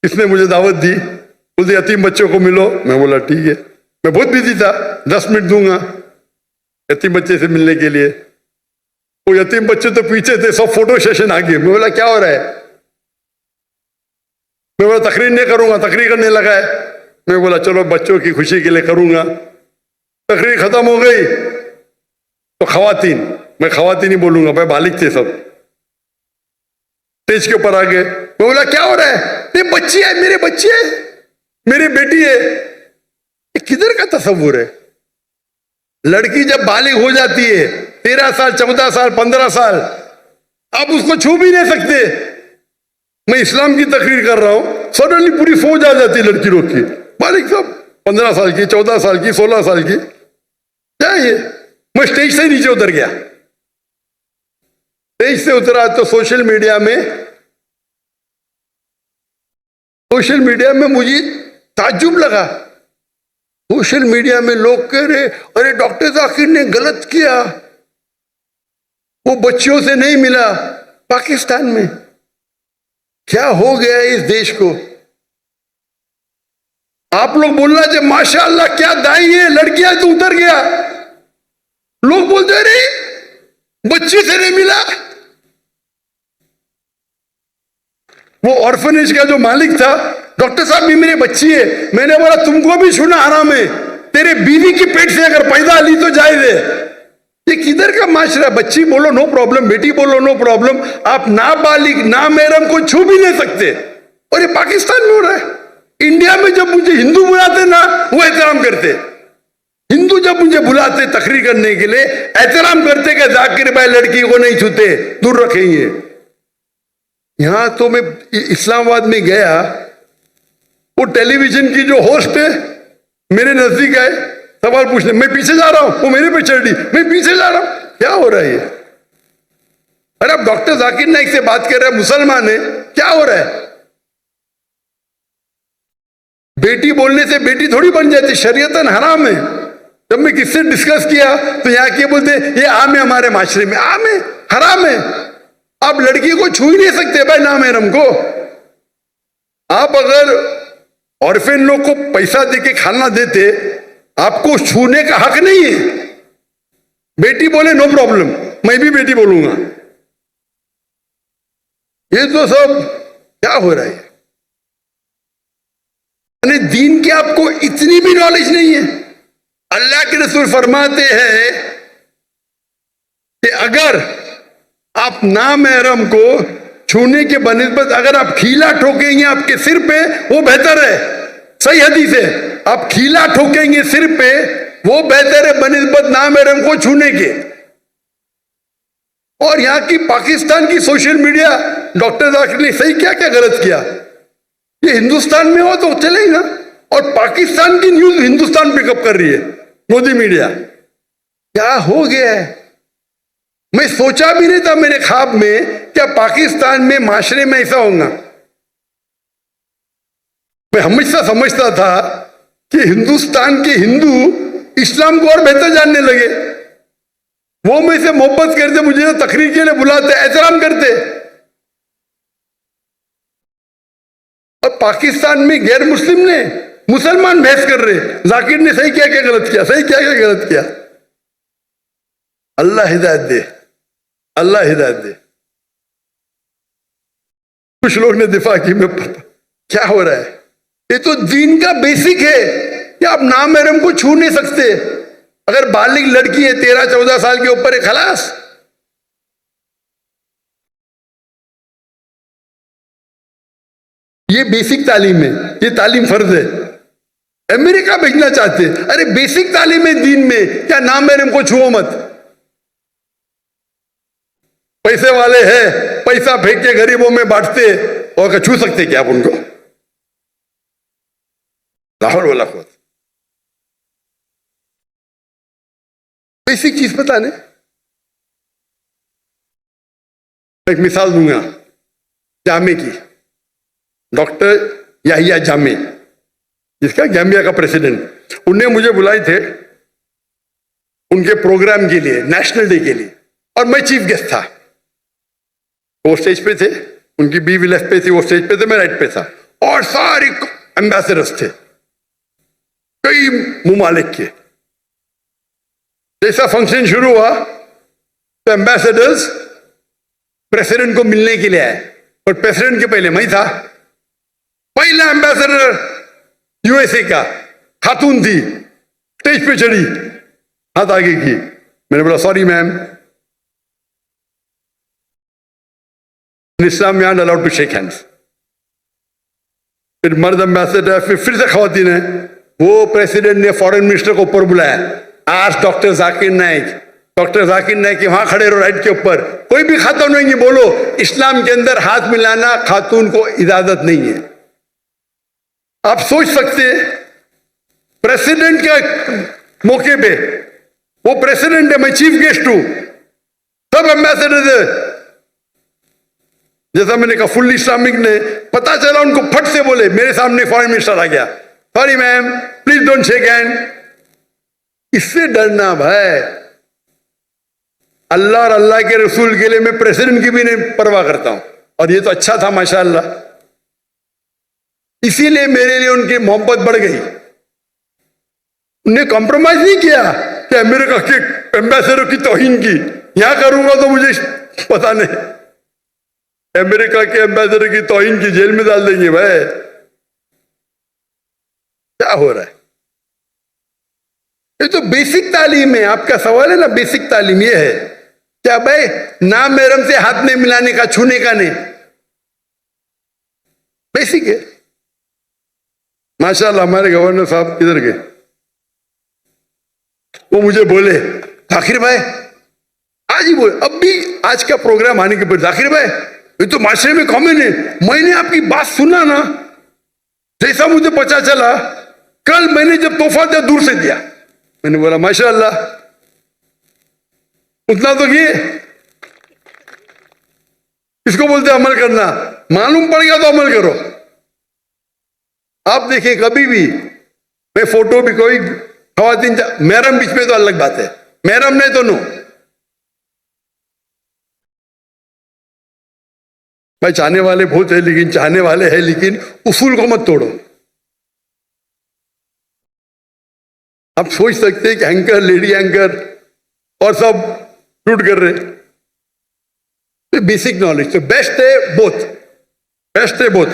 इसने मुझे दावत दी, बोलते यतीम बच्चों को मिलो। मैं बोला ठीक है, मैं बहुत बिजी था, 10 मिनट दूंगा यतीम बच्चे से मिलने के लिए। वो यतीम बच्चे तो पीछे थे, सब फोटो सेशन आगे। मैं बोला क्या हो रहा है? मैं बोला तकरीर नहीं करूंगा, तकरीर करने लगा है। मैं बोला चलो बच्चों की खुशी के लिए करूंगा। तकरीर खत्म हो गई तो खवातीन, मैं खवातीन ही बोलूंगा भाई, बालिग थे सब, स्टेज के ऊपर आ गए। मैं बोला क्या हो रहा है? ये बच्ची है, मेरे बच्चे है, मेरी बेटी है। ये किधर का तस्वुर है? लड़की जब बालिग हो जाती है 13 साल, 14 साल, 15 साल, आप उसको छू भी नहीं सकते। मैं इस्लाम की तकरीर कर रहा हूं, सडनली पूरी फौज आ जाती है लड़की लोग की, बालिग सब, 15 साल की, 14 साल की, 16 साल की। क्या ये? मैं स्टेज से नीचे उतर गया। स्टेज से उतरा तो सोशल मीडिया में मुझे ताज्जुब लगा। सोशल मीडिया में लोग कह रहे अरे डॉक्टर जाकिर ने गलत किया, वो बच्चियों से नहीं मिला। पाकिस्तान में क्या हो गया है इस देश को? आप लोग बोलना जब माशाअल्लाह क्या दाई है, लड़कियां तो उतर गया। लोग बोलते रहे बच्ची से नहीं मिला। वो ऑर्फनेज का जो मालिक था, डॉक्टर साहब भी मेरी बच्ची है। मैंने बोला तुमको भी छूना हराम है, तेरे बीवी की पेट से अगर पैदा ली तो जायज है। ये किधर का माशरा? बच्ची बोलो नो प्रॉब्लम, बेटी बोलो नो प्रॉब्लम, आप नाबालिग नामहरम को छू भी नहीं सकते। और ये पाकिस्तान में हो रहा है। इंडिया में जब मुझे हिंदू बुलाते ना, वो एहतराम करते। हिंदू जब मुझे बुलाते तकरीर करने के लिए, एहतराम करते कि जाकिर भाई लड़की को नहीं छूते, दूर रखेंगे। यहां तो मैं इस्लामाबाद में गया, वो टेलीविजन की जो होस्ट है मेरे नजदीक आए, सवाल पूछने। मैं पीछे जा रहा हूं, वो मेरे पे चढ़ दी, मैं पीछे जा रहा हूं। क्या हो रहा है ये? अरे आप डॉक्टर जाकिर नाइक से बात कर रहे हैं, मुसलमान है, क्या हो रहा है? बेटी बोलने से बेटी थोड़ी बन जाती, शरीयतन हराम है। जब मैं किससे डिस्कस किया तो यहाँ के बोलते ये आम है, हमारे माशरे में आम है, हराम है। आप लड़की को छू ही नहीं सकते भाई नामहरम को। आप अगर ऑर्फेन लोग को पैसा देके खाना देते, आपको छूने का हक नहीं है। बेटी बोले नो प्रॉब्लम, मैं भी बेटी बोलूंगा। ये तो सब क्या हो रहा है? यानी दीन की आपको इतनी भी नॉलेज नहीं है। अल्लाह के रसूल फरमाते हैं कि अगर आप नामहरम को छूने के बनिस्बत अगर आप खीला ठोकेंगे आपके सिर पे, वो बेहतर है। सही हदीस है, आप खीला ठोकेंगे सिर पे, वो बेहतर है बनिस्बत नामहरम को छूने के। और यहां की पाकिस्तान की सोशल मीडिया, डॉक्टर जाकिर ने सही क्या क्या गलत किया? ये हिंदुस्तान में हो तो चलेगा, और पाकिस्तान की न्यूज हिंदुस्तान पिकअप कर रही है, मोदी मीडिया। क्या हो गया है? मैं सोचा भी नहीं था मेरे ख्वाब में क्या पाकिस्तान में माशरे में ऐसा होगा। मैं हमेशा समझता था कि हिंदुस्तान के हिंदू इस्लाम को और बेहतर जानने लगे। वो मुझसे से मोहब्बत करते, मुझे तकरीर के लिए बुलाते, एहतराम करते। और पाकिस्तान में गैर मुस्लिम ने मुसलमान बहस कर रहे, जाकिर ने सही क्या क्या गलत किया, सही क्या क्या गलत किया। अल्लाह हिदायत दे, अल्लाह हिदायत दे। कुछ लोग ने दिफा की, में क्या हो रहा है, ये तो दीन का बेसिक है कि आप नामहरम को छू नहीं सकते। अगर बालिग लड़की है 13-14 साल के ऊपर है, खलास। ये बेसिक तालीम है, ये तालीम फर्ज है। अमेरिका भेजना चाहते, अरे बेसिक तालीम है दीन में, क्या नामहरम को छुओ मत। पैसे वाले हैं, पैसा फेंक के गरीबों में बांटते, और छू सकते क्या आप उनको? लाहौर वाला खुद बेसिक चीज पता नहीं। एक मिसाल दूंगा जामे की। डॉक्टर याहिया जामे, जिसका गैम्बिया का प्रेसिडेंट, उन्हें मुझे बुलाए थे उनके प्रोग्राम के लिए, नेशनल डे के लिए, और मैं चीफ गेस्ट था। वो स्टेज पे थे, उनकी बीवी लेफ्ट पे थी, वो स्टेज पे थे, मैं राइट पे था, और सारे एम्बेसडर्स थे कई मुमालिक के। जैसा फंक्शन शुरू हुआ तो एम्बेसडर्स प्रेसिडेंट को मिलने के लिए आए, और प्रेसिडेंट के पहले मैं था। पहला एम्बेसडर यूएसए का खातून थी, स्टेज पे चढ़ी, हाथ आगे की। मैंने बोला सॉरी मैम, इस्लाम में are allowed to shake hands. फिर मर्द एम्बेसडर, फिर से खवातीन है। वो प्रेसिडेंट ने फॉरेन मिनिस्टर को ऊपर बुलाया, आज डॉक्टर जाकिर नाइक, डॉक्टर जाकिर नाइक वहां खड़े रहो राइट के ऊपर, कोई भी खातून नहीं, बोलो इस्लाम के अंदर हाथ मिलाना खातून को इजाजत नहीं है। आप सोच सकते प्रेसिडेंट के मौके पे, वो प्रेसिडेंट है, मैं चीफ गेस्ट हूं, सब एम्बेसडर है। जैसा मैंने कहा फुल इस्लामिक ने, पता चला उनको फट से बोले, मेरे सामने फॉरेन मिनिस्टर आ गया, sorry ma'am please don't shake hand. इससे डरना भाई, अल्लाह और अल्लाह के रसूल के लिए मैं प्रेसिडेंट की भी नहीं परवाह करता हूं, और ये तो अच्छा था माशाअल्लाह। इसीलिए मेरे लिए उनकी मोहब्बत बढ़ गई। उन्हें कॉम्प्रोमाइज नहीं किया कि अमेरिका के एम्बेसडर की तौहीन की, यहां करूंगा तो मुझे पता नहीं, अमेरिका के एम्बेसडर की तौहीन की जेल में डाल देंगे भाई। क्या हो रहा है? ये तो बेसिक तालीम है। आपका सवाल है ना, बेसिक तालीम ये है क्या भाई, नाम मेरम से हाथ में मिलाने का, छूने का नहीं, बेसिक है। माशाल्लाह हमारे गवर्नर साहब किधर गए, वो मुझे बोले जाकिर भाई, आज ही बोले, अब भी आज का प्रोग्राम आने के बाद, जाकिर भाई ये तो माशरे में कॉमन है, मैंने आपकी बात सुना ना, जैसा मुझे पता चला कल मैंने जब तोहफा दिया दूर से दिया। मैंने बोला माशाअल्लाह, उतना तो किए। इसको बोलते अमल करना, मालूम पड़ गया तो अमल करो। आप देखिए कभी भी, मैं फोटो भी कोई खवातीन महरम बीच में तो अलग बात है, महरम नहीं तो नो भाई। चाहने वाले बहुत है, लेकिन चाहने वाले हैं, लेकिन उसूल को मत तोड़ो। आप सोच सकते हैं कि एंकर, लेडी एंकर और सब शूट कर रहे, तो बेसिक नॉलेज तो बेस्ट है, बोथ बेस्ट है, बोथ।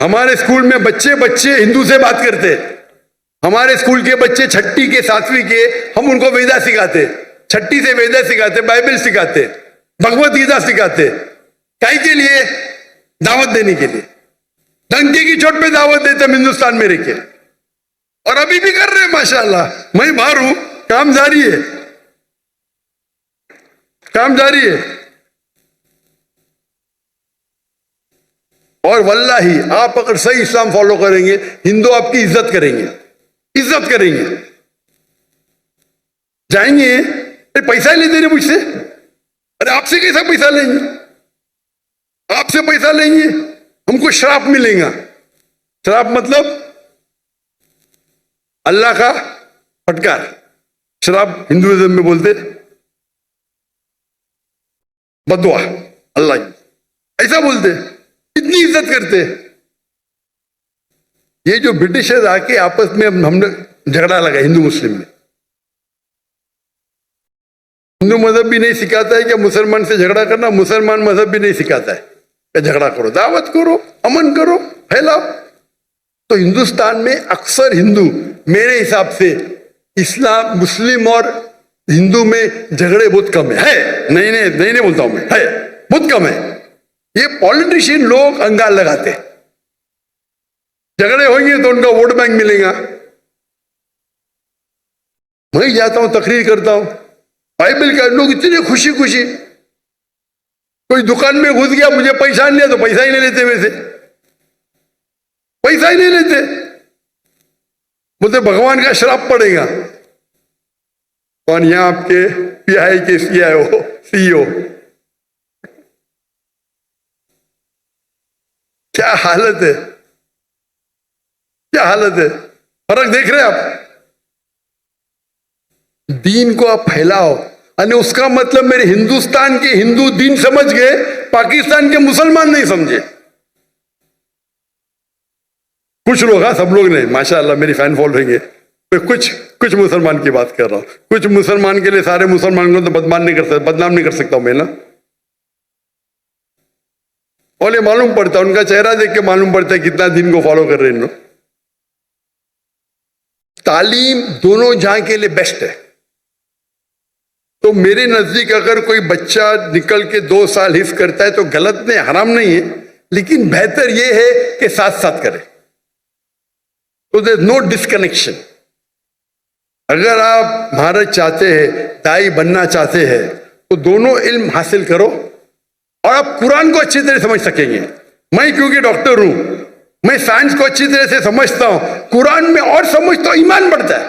हमारे स्कूल में बच्चे हिंदू से बात करते, हमारे स्कूल के बच्चे 6ठी के 7वीं के, हम उनको वेदा सिखाते, 6ठी से वेदा सिखाते, बाइबल सिखाते, भगवत गीता सिखाते। काहे के लिए? दावत देने के लिए। डंके की चोट पे दावत देते हम हिंदुस्तान में रह के, और अभी भी कर रहे हैं माशाल्लाह। मैं बाहर हूं, काम जारी है, काम जारी है। और वल्लाही आप अगर सही इस्लाम फॉलो करेंगे, हिंदू आपकी इज्जत करेंगे, इज्जत करेंगे। जाएंगे, अरे पैसा ही लेते रहे मुझसे, अरे आपसे कैसा पैसा लेंगे, आपसे पैसा लेंगे, हमको श्राप मिलेगा। श्राप मतलब अल्लाह का फटकार, श्राप हिंदुइज्म में बोलते बदुआ, अल्लाह की, ऐसा बोलते, इतनी इज्जत करते। ये जो ब्रिटिशर्स आके आपस में हमने झगड़ा लगा हिंदू मुस्लिम में। हिंदू मजहब भी नहीं सिखाता है कि मुसलमान से झगड़ा करना, मुसलमान मजहब भी नहीं सिखाता है कि झगड़ा करो, दावत करो, अमन करो, फैलाओ। तो हिंदुस्तान में अक्सर हिंदू, मेरे हिसाब से इस्लाम, मुस्लिम और हिंदू में झगड़े बहुत कम है। नहीं बोलता हूं मैं, है बहुत कम है। ये पॉलिटिशियन लोग अंगार लगाते हैं, झगड़े होंगे तो उनका वोट बैंक मिलेगा। मैं जाता हूं, तकरीर करता हूं, बाइबल का लोग इतने खुशी खुशी, कोई दुकान में घुस गया, मुझे पैसा नहीं लिया तो पैसा ही नहीं लेते, वैसे पैसा ही नहीं लेते, बोलते भगवान का श्राप पड़ेगा। और यहां आपके पीआई के सीआईओ सीईओ, क्या हालत है, क्या हालत है। फर्क देख रहे हैं आप? दीन को आप फैलाओ, और उसका मतलब मेरे हिंदुस्तान के हिंदू दीन समझ गए, पाकिस्तान के मुसलमान नहीं समझे। कुछ लोग, हाँ सब लोग नहीं, माशाअल्लाह मेरी फैन फॉलोइंग है। तो कुछ मुसलमान की बात कर रहा हूं। कुछ मुसलमान के लिए सारे मुसलमान को तो बदनाम नहीं कर सकता हूं मैं ना। और ये मालूम पड़ता है, उनका चेहरा देख के मालूम पड़ता है कितना दिन को फॉलो कर रहे हैं इन लोग। तालीम दोनों जहां के लिए बेस्ट है। तो मेरे नजदीक अगर कोई बच्चा निकल के 2 साल हिफ्ज करता है तो गलत नहीं, हराम नहीं है, लेकिन बेहतर यह है कि साथ साथ करे। तो देयर नो डिस्कनेक्शन। अगर आप महारत चाहते हैं, दाई बनना चाहते हैं, तो दोनों इल्म हासिल करो और आप कुरान को अच्छी तरह समझ सकेंगे। मैं क्योंकि डॉक्टर हूं, मैं साइंस को अच्छी तरह से समझता हूं, कुरान में और समझता हूं, ईमान बढ़ता है।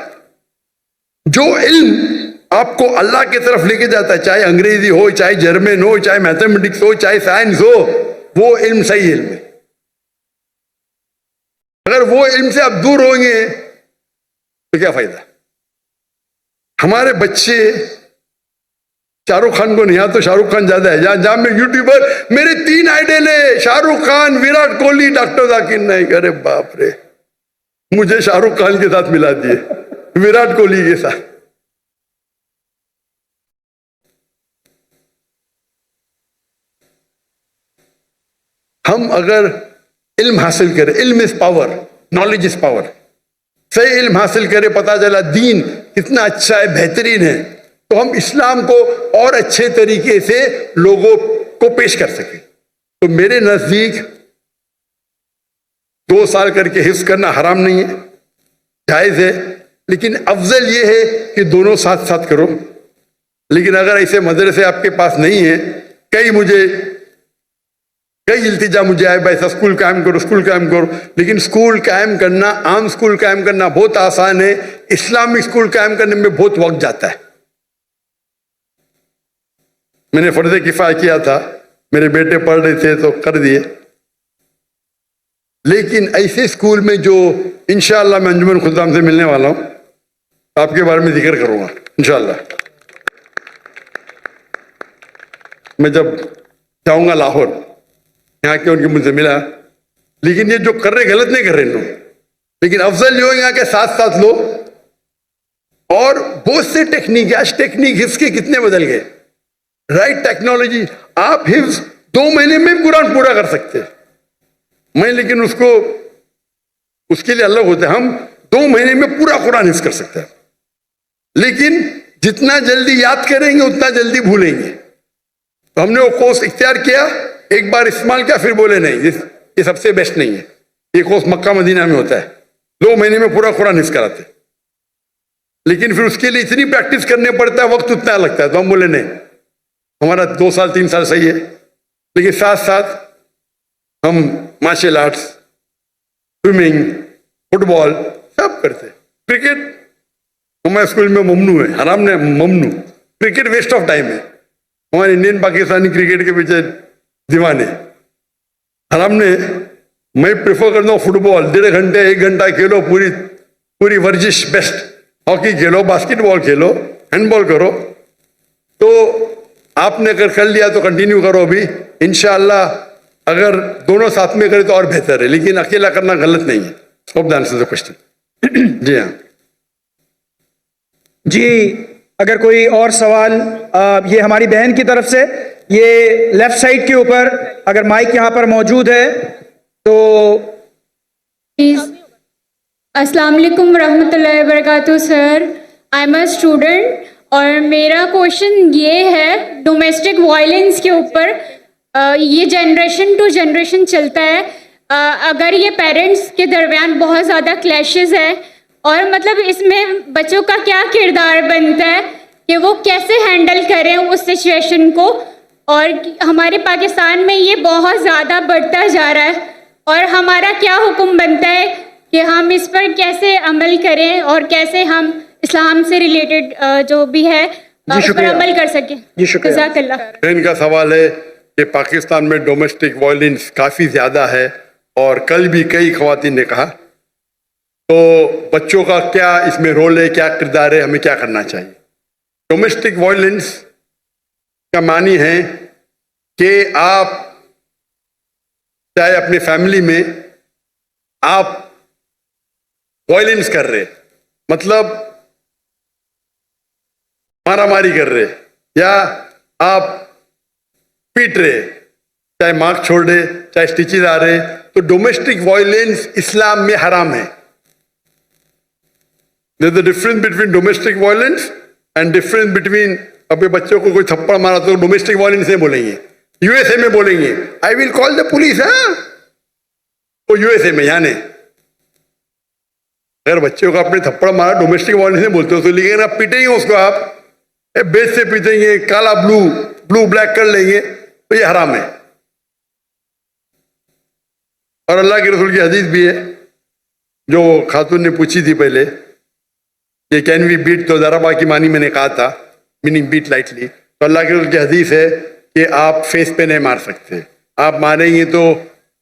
जो इल्म आपको अल्लाह की तरफ लेके जाता है, चाहे अंग्रेजी हो, चाहे जर्मन हो, चाहे मैथमेटिक्स हो, चाहे साइंस हो, वो इल्म सही इल्म है। अगर वो इल्म से आप दूर होंगे तो क्या फायदा। हमारे बच्चे शाहरुख खान को नहीं, यहाँ तो शाहरुख खान ज्यादा है, जहां मैं यूट्यूबर, मेरे 3 आइडल है, शाहरुख खान, विराट कोहली, डॉक्टर जाकिर नाइक। अरे बाप रे, मुझे शाहरुख खान के साथ मिला दिए, विराट कोहली के साथ। हम अगर इल्म हासिल करें, इल्म is power, knowledge is power, सही इल्म हासिल करें, पता चला दीन कितना अच्छा है, बेहतरीन है, तो हम इस्लाम को और अच्छे तरीके से लोगों को पेश कर सकें। तो मेरे नजदीक 2 साल करके हिफ्ज करना हराम नहीं है, जायज है, लेकिन अफजल यह है कि दोनों साथ साथ करो। लेकिन अगर ऐसे मदरसे आपके पास नहीं है, कई इल्तिजा मुझे आए, भाई स्कूल कायम करो, स्कूल कायम करो, लेकिन स्कूल कायम करना, आम स्कूल कायम करना बहुत आसान है, इस्लामिक स्कूल कायम करने में बहुत वक्त जाता है। मैंने फर्ज किफाया किया था, मेरे बेटे पढ़ रहे थे तो कर दिए, लेकिन ऐसे स्कूल में जो इंशाअल्लाह मैं अंजुमन खुदाम से मिलने वाला हूं, आपके बारे में जिक्र करूंगा इंशाअल्लाह। मैं जब जाऊंगा लाहौर, यहाँ के उनके मुझसे मिला, लेकिन ये जो कर रहे गलत नहीं कर रहे लोग, लेकिन अफजल जो यहाँ के साथ साथ लो। और बहुत से टेक्निक, आज टेक्निक हिफ्ज के कितने बदल गए, राइट टेक्नोलॉजी, आप हिफ्ज 2 महीने में कुरान पूरा कर सकते हैं। मैं लेकिन उसके लिए अलग होता है, हम 2 महीने में पूरा कुरान हिफ्ज कर सकते हैं, लेकिन जितना जल्दी याद करेंगे उतना जल्दी भूलेंगे। तो हमने वो कोर्स इख्तियार किया, एक बार इस्तेमाल किया, फिर बोले नहीं ये सबसे बेस्ट नहीं है। ये कोर्स मक्का मदीना में होता है, 2 महीने में पूरा कुरान हिफ्ज कराते, लेकिन फिर उसके लिए इतनी प्रैक्टिस करने पड़ता है, वक्त उतना लगता है। तो हम बोले नहीं, हमारा 2 साल 3 साल सही है, लेकिन साथ साथ हम मार्शल आर्ट्स, स्विमिंग, फुटबॉल सब करते। क्रिकेट हमारे स्कूल में ममनू है, हराम ने ममनू, क्रिकेट वेस्ट ऑफ टाइम है। हमारे इंडियन पाकिस्तानी क्रिकेट के पीछे दीवाने, हराम ने। मैं प्रेफर करता हूँ फुटबॉल, 1.5 घंटे 1 घंटा खेलो, पूरी वर्जिश बेस्ट। हॉकी खेलो, बास्केटबॉल खेलो, हैंडबॉल करो। तो आपने अगर कर लिया तो कंटिन्यू करो अभी, इंशाअल्लाह अगर दोनों साथ में करें तो और बेहतर है, लेकिन अकेला करना गलत नहीं है, hope that answers the question. जी हाँ। जी, अगर कोई और सवाल, ये हमारी बहन की तरफ से, ये लेफ्ट साइड के ऊपर अगर माइक यहाँ पर मौजूद है तो। अस्सलाम वालेकुम रहमतुल्लाहि वबरकातुहू sir, I am a student और मेरा क्वेश्चन ये है डोमेस्टिक वायलेंस के ऊपर। ये जनरेशन टू जनरेशन चलता है। अगर ये पेरेंट्स के दरमियान बहुत ज़्यादा क्लैशेस है और मतलब इसमें बच्चों का क्या किरदार बनता है कि वो कैसे हैंडल करें उस सिचुएशन को, और हमारे पाकिस्तान में ये बहुत ज़्यादा बढ़ता जा रहा है और हमारा क्या हुक्म बनता है कि हम इस पर कैसे अमल करें और कैसे हम इस्लाम से रिलेटेड जो भी है उस पर अमल कर सकें। जी शुक्रिया। जज़ाकल्लाह। इनका सवाल है कि पाकिस्तान में डोमेस्टिक वायलेंस काफ़ी ज़्यादा है और कल भी कई ख़वातीन ने कहा, तो बच्चों का क्या इसमें रोल है, क्या किरदार है, हमें क्या करना चाहिए। डोमेस्टिक वायलेंस का मानी है कि आप चाहे अपने फैमिली में आप वायलेंस कर रहे, मतलब मारामारी कर रहे या आप पीट रहे, चाहे मार्क छोड़ रहे, चाहे स्टिचेस आ रहे, तो डोमेस्टिक वायलेंस इस्लाम में हराम है। There is a difference between domestic violence and difference between, अपने बच्चों को कोई थप्पड़ मारा तो डोमेस्टिक वायलेंस नहीं बोलेंगे, यूएसए में बोलेंगे I will call the police. हाँ, वो यूएसए में, यहाँ नहीं। अगर बच्चों को अपने थप्पड़ मारा डोमेस्टिक वायलेंस नहीं बोलते हो तो, लेकिन आप पीटेंगे उसको, आप बेच से पीटेंगे, काला ब्लू ब्लैक कर लेंगे, तो ये हराम है। और अल्लाह के रसूल की हदीस भी है जो खातून ने पूछी थी पहले, ये कैन वी बीट, तो दराबा की मानी मैंने कहा था, मीनिंग बीट लाइटली। तो अल्लाह के रसूल की हदीस है कि आप फेस पे नहीं मार सकते, आप मारेंगे तो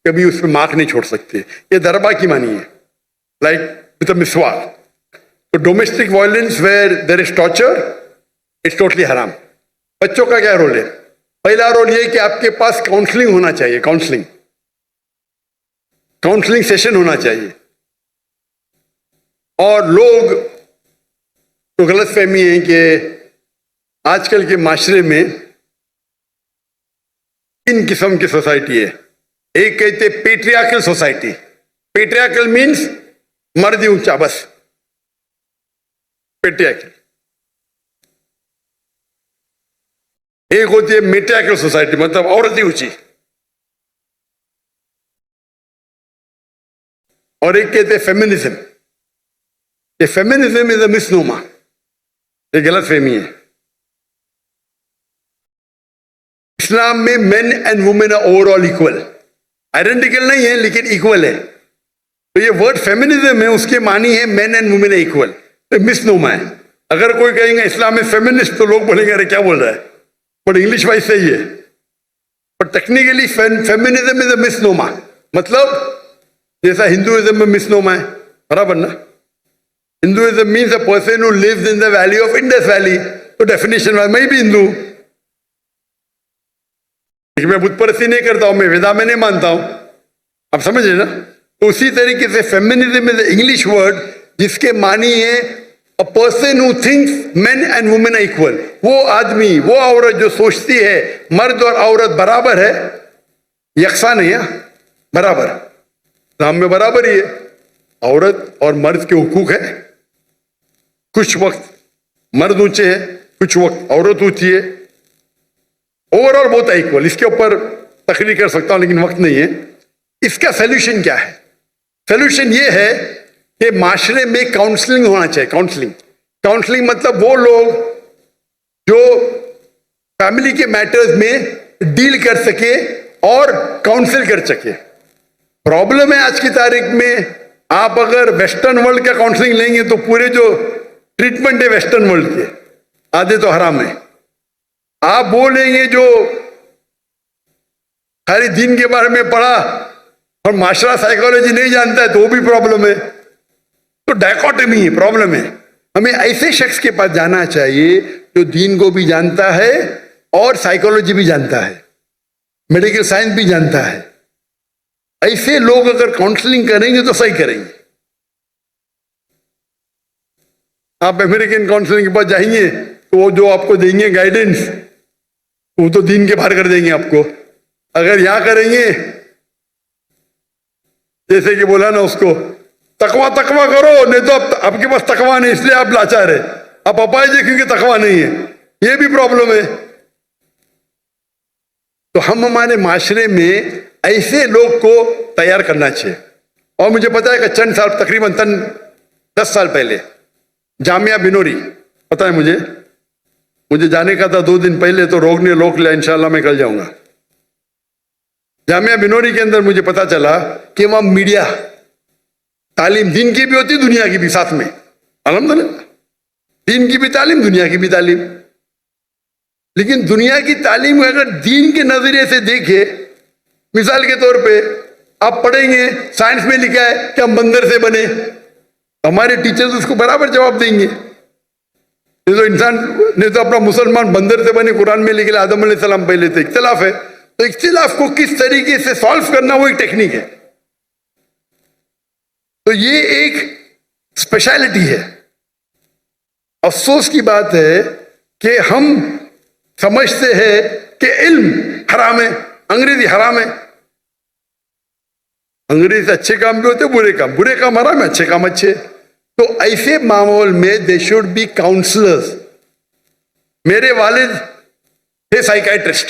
कभी उस पर मार्क नहीं छोड़ सकते, ये दराबा की मानी है, लाइक विद अ मिसवाक। तो domestic violence where there is torture, it's totally हराम। बच्चों का क्या रोल है? पहला रोल ये कि आपके पास काउंसलिंग होना चाहिए, काउंसलिंग सेशन होना चाहिए। और लोग तो गलत फहमी है कि आजकल के माशरे में तीन किस्म की सोसाइटी है। एक कहते पेट्रियार्कल सोसाइटी, पेट्रियार्कल मीन्स मर्द ही ऊंचा, बस पेट्रियार्कल। एक होती है मेट्रियार्कल सोसाइटी, मतलब औरत ही ऊंची। और एक कहते हैं फेमिनिज्म। ये फेमिनिज्म इज अ मिसनोमा, ये गलत फहमी है। इस्लाम में men and women are overall equal, identical नहीं है लेकिन इक्वल है। तो ये वर्ड फेमिनिज्म है, उसके मानी है मेन एंड वुमेन है इक्वल, तो मिसनोमा है। अगर कोई कहेंगे इस्लाम में फेमिनिस्ट, तो लोग बोलेंगे अरे क्या बोल रहा है, बट इंग्लिश वाइज सही है, but technically feminism is a misnomer. मतलब जैसा हिंदुइज्म में मिसनोमा है, बराबर ना। Hinduism means a person who lives in the valley of Indus valley, तो डेफिनेशन में मैं भी हिंदू, लेकिन मैं बुत परस्ती नहीं करता हूं, मैं वेदा में नहीं मानता हूं, आप समझे ना। तो उसी तरीके से फेमिनिज्म इज इंग्लिश वर्ड जिसके मानी है a person who thinks men and women are equal. वो आदमी, वो औरत जो सोचती है मर्द और औरत बराबर है, यकसा नहीं है, बराबर, इस्लाम में बराबर ही है। औरत और मर्द के हुकूक है, कुछ वक्त मर्द ऊंचे है, कुछ वक्त औरत ऊंची है, ओवरऑल बहुत है इक्वल। इसके ऊपर तकरीर कर सकता हूं लेकिन वक्त नहीं है। इसका सोल्यूशन क्या है? सोल्यूशन ये है कि माशरे में काउंसलिंग होना चाहिए। काउंसलिंग मतलब वो लोग जो फैमिली के मैटर्स में डील कर सके और काउंसिल कर सके। प्रॉब्लम है आज की तारीख में, आप अगर वेस्टर्न वर्ल्ड का काउंसलिंग लेंगे तो पूरे जो ट्रीटमेंट है वेस्टर्न वर्ल्ड के आधे तो हराम है। आप बोलेंगे जो खाली दीन के बारे में पढ़ा और माशरा साइकोलॉजी नहीं जानता है तो वो भी प्रॉब्लम है। तो डायकोटमी है, प्रॉब्लम है। हमें ऐसे शख्स के पास जाना चाहिए जो दीन को भी जानता है और साइकोलॉजी भी जानता है, मेडिकल साइंस भी जानता है। ऐसे लोग अगर काउंसलिंग करेंगे तो सही करेंगे। आप अमेरिकन काउंसिलिंग के पास जाएंगे तो वो जो आपको देंगे गाइडेंस, वो तो दीन के बाहर कर देंगे आपको। अगर यहां करेंगे, जैसे कि बोला ना उसको, तकवा तकवा करो, नहीं तो आपके पास तकवा नहीं, इसलिए आप लाचार है। आप अपाहिज है क्योंकि तकवा नहीं है, ये भी प्रॉब्लम है। तो हम हमारे माशरे में ऐसे लोग को तैयार करना चाहिए। और मुझे पता है कि चंद साल, तकरीबन 10 साल पहले जामिया बिनोरी, पता है मुझे जाने का था 2 दिन पहले, तो रोग ने रोक लिया, इंशाल्लाह मैं कल जाऊंगा। जामिया बिनोरी के अंदर मुझे पता चला कि वहां मीडिया तालीम दीन की भी होती, दुनिया की भी साथ में, अल्हम्दुलिल्लाह, दीन की भी तालीम, दुनिया की भी तालीम। लेकिन दुनिया की तालीम अगर दीन के नजरिए से देखे, मिसाल के तौर पे आप पढ़ेंगे, साइंस में लिखा है कि हम बंदर से बने, हमारे टीचर्स उसको बराबर जवाब देंगे। ये तो इंसान ने तो अपना मुसलमान बंदर से बने, कुरान में लिखा आदम अलैहिस्सलाम पहले थे। इख्तिलाफ है, तो इख्तिलाफ को किस तरीके से सॉल्व करना, वो एक टेक्निक है। तो ये एक स्पेशलिटी है। अफसोस की बात है कि हम समझते हैं कि इल्म हराम है, अंग्रेजी हराम है। अंग्रेजी से अच्छे काम भी होते, बुरे काम हराम है, अच्छे काम अच्छे। तो ऐसे माहौल में दे शुड बी काउंसलर्स। मेरे वालिद थे साइकाइट्रिस्ट,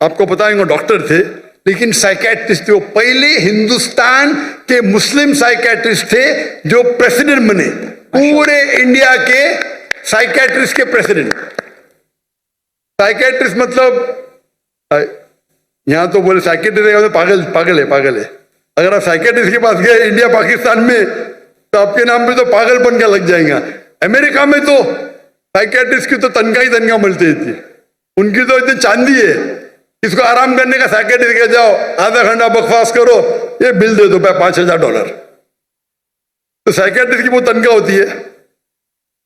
आपको पता है वो डॉक्टर थे, लेकिन साइकाइट्रिस्ट थे। वो पहले हिंदुस्तान के मुस्लिम साइकाइट्रिस्ट थे जो प्रेसिडेंट बने, पूरे इंडिया के साइकाइट्रिस्ट के प्रेसिडेंट। साइकाइट्रिस्ट मतलब यहां तो बोले साइकाइट्रिस्ट पागल है। अगर आप साइकाइट्रिस्ट के पास गए इंडिया पाकिस्तान में, तो आपके नाम पे तो पागलपन का लग जाएगा। अमेरिका में तो साइकाइट्रिस्ट की तो तनख्वाह मिलती थी, उनकी तो इतनी चांदी है। इसको आराम करने का साइकाइट्रिस्ट के जाओ, आधा घंटा बकवास करो, ये बिल दे दो $5,000। तो साइकाइट्रिस्ट की वो तनख्वाह होती है,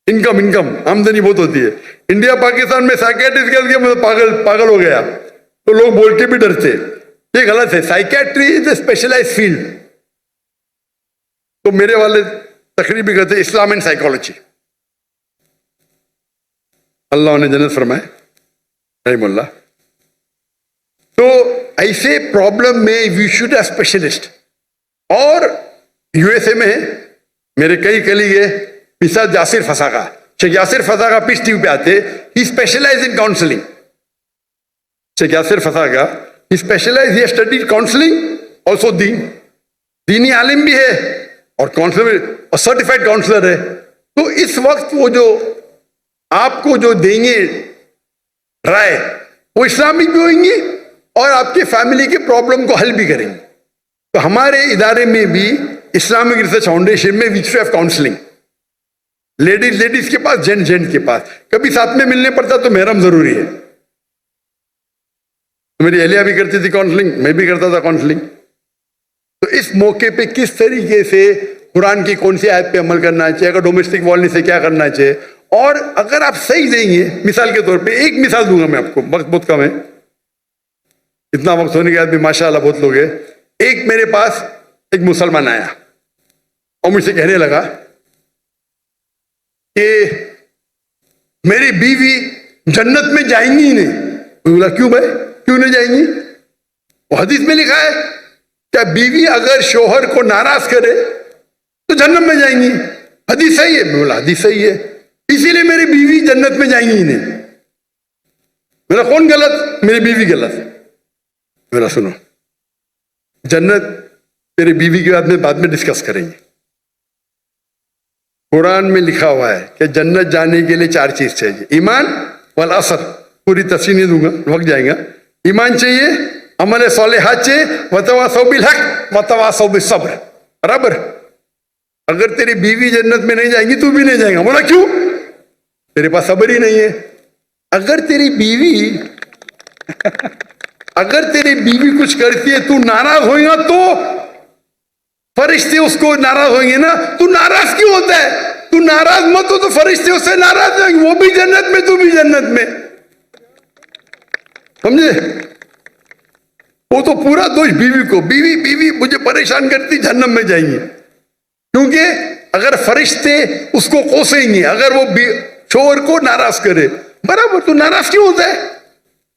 इनकम आमदनी बहुत होती है। इंडिया पाकिस्तान में साइकाइट्रिस्ट कह दिया मतलब पागल हो गया, तो लोग बोल के भी डरते। ये गलत है। Psychiatry is a specialised field. तो मेरे वाले तकरीर भी करते इस्लाम एंड साइकोलॉजी, अल्लाह ने जन्नत फरमाए रहमुल्लाह। तो ऐसे प्रॉब्लम में वी शुड अ स्पेशलिस्ट। और यूएसए में मेरे कई कलीग है, मिसाल Yasir Fazaga, Sheikh Yasir Fazaga Peace TV पे आते, he specialize in counselling. Sheikh Yasir Fazaga he specialize, he studied counselling also दीनी आलिम भी है और काउंसलर और सर्टिफाइड काउंसलर है। तो इस वक्त वो जो आपको जो देंगे राय, वो इस्लामिक भी होंगी और आपके फैमिली के प्रॉब्लम को हल भी करेंगे। तो हमारे इदारे में भी इस्लामिक रिसर्च फाउंडेशन में वी हैव काउंसलिंग, लेडीज के पास, जेंट्स के पास। कभी साथ में मिलने पड़ता तो महरम जरूरी है। मेरी अहलिया भी करती थी काउंसलिंग, मैं भी करता था काउंसलिंग। तो इस मौके पे किस तरीके से कुरान की कौन सी आयत पे अमल करना चाहिए, अगर डोमेस्टिक वायलेंस से क्या करना चाहिए, और अगर आप सही देंगे, मिसाल के तौर पे एक मिसाल दूंगा मैं आपको, वक्त बहुत कम है, इतना वक्त होने के बाद भी माशाअल्लाह बहुत लोग हैं। एक मेरे पास एक मुसलमान आया और मुझसे कहने लगा कि मेरी बीवी जन्नत में जाएंगी ही नहीं। मैं बोला क्यों भाई, क्यों नहीं जाएंगी? वो हदीस में लिखा है क्या बीवी अगर शोहर को नाराज करे तो जन्नत में जाएंगी, हदीस सही है। मैं बोला हदीस सही है, इसीलिए मेरी बीवी जन्नत में जाएंगी ही नहीं। मेरा कौन गलत? मेरी बीवी गलत। मेरा सुनो, जन्नत तेरी बीवी के बाद में डिस्कस करेंगे। कुरान में लिखा हुआ है कि जन्नत जाने के लिए 4 चीज चाहिए, ईमान वल असर। पूरी तफसील नहीं दूंगा, वक्त जाएगा। ईमान चाहिए, अमल सालिहात चाहिए, वतवासौ बिल हक वतवासौ बिस सब्र। बराबर। अगर तेरी बीवी जन्नत में नहीं जाएंगी, तू भी नहीं जाएगा। बोला क्यों? तेरे पास सब्र ही नहीं है। अगर तेरी बीवी कुछ करती है, तू नाराज होएगा तो फरिश्ते उसको नाराज होंगे ना। तू नाराज क्यों होता है? तू नाराज मत हो तो फरिश्ते उससे नाराज होंगे, वो भी जन्नत में, तू भी जन्नत में। समझे? वो तो पूरा दोष बीवी को, बीवी मुझे परेशान करती, जन्नत में जाएंगी। क्योंकि अगर फरिश्ते उसको कोसेंगे, अगर वो शोहर को नाराज करे, बराबर, तू नाराज क्यों होता है?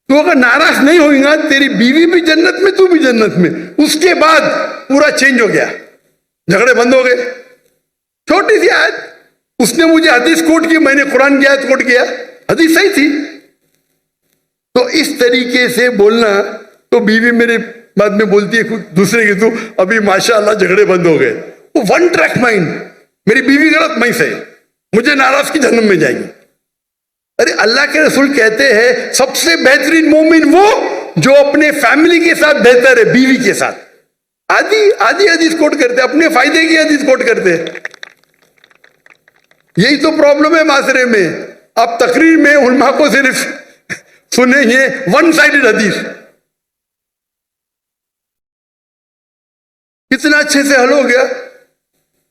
तू अगर नाराज नहीं होगा, तेरी बीवी भी जन्नत में, तू भी जन्नत में। उसके बाद पूरा चेंज हो गया, झगड़े बंद हो गए। छोटी सी आयत, उसने मुझे हदीस कोट की, मैंने कुरान की आयत कोट किया, हदीस सही थी। तो इस तरीके से बोलना, तो बीवी मेरे बाद में बोलती है कुछ दूसरे की, तू अभी माशाअल्लाह झगड़े बंद हो गए। वो वन ट्रैक माइंड, मेरी बीवी गलत, मैं सही, मुझे नाराज की जन्म में जाएगी। अरे अल्लाह के रसूल कहते हैं सबसे बेहतरीन मोमिन वो जो अपने फैमिली के साथ बेहतर है, बीवी के साथ। आधी हदीस कोट करते, अपने फायदे की हदीस कोट करते। यही तो प्रॉब्लम है माशरे में। आप तकरीर में उलमा को सिर्फ सुनेंगे वन साइडेड हदीस, कितना अच्छे से हल हो गया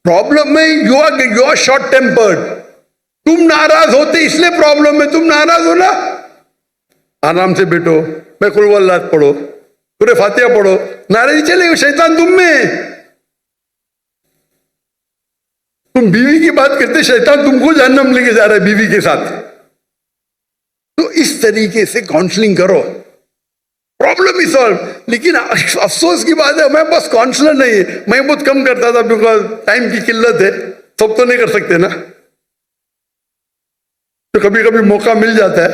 प्रॉब्लम में। यू आर शॉर्ट टेम्पर्ड, तुम नाराज होते इसलिए प्रॉब्लम में। तुम नाराज हो ना, आराम से बैठो, मैं कुल वल्लाह पढ़ो, सूरह फातिहा पढ़ो, नाराजी चलेगी, शैतान तुम में। तुम बीवी की बात करते, शैतान तुमको जहन्नम लेके जा रहा है बीवी के साथ। तो इस तरीके से काउंसलिंग करो, प्रॉब्लम ही सॉल्व। लेकिन अफसोस की बात है, मैं बस काउंसलर नहीं है, मैं बहुत कम करता था, बिकॉज टाइम की किल्लत है, सब तो नहीं कर सकते ना, तो कभी कभी मौका मिल जाता है।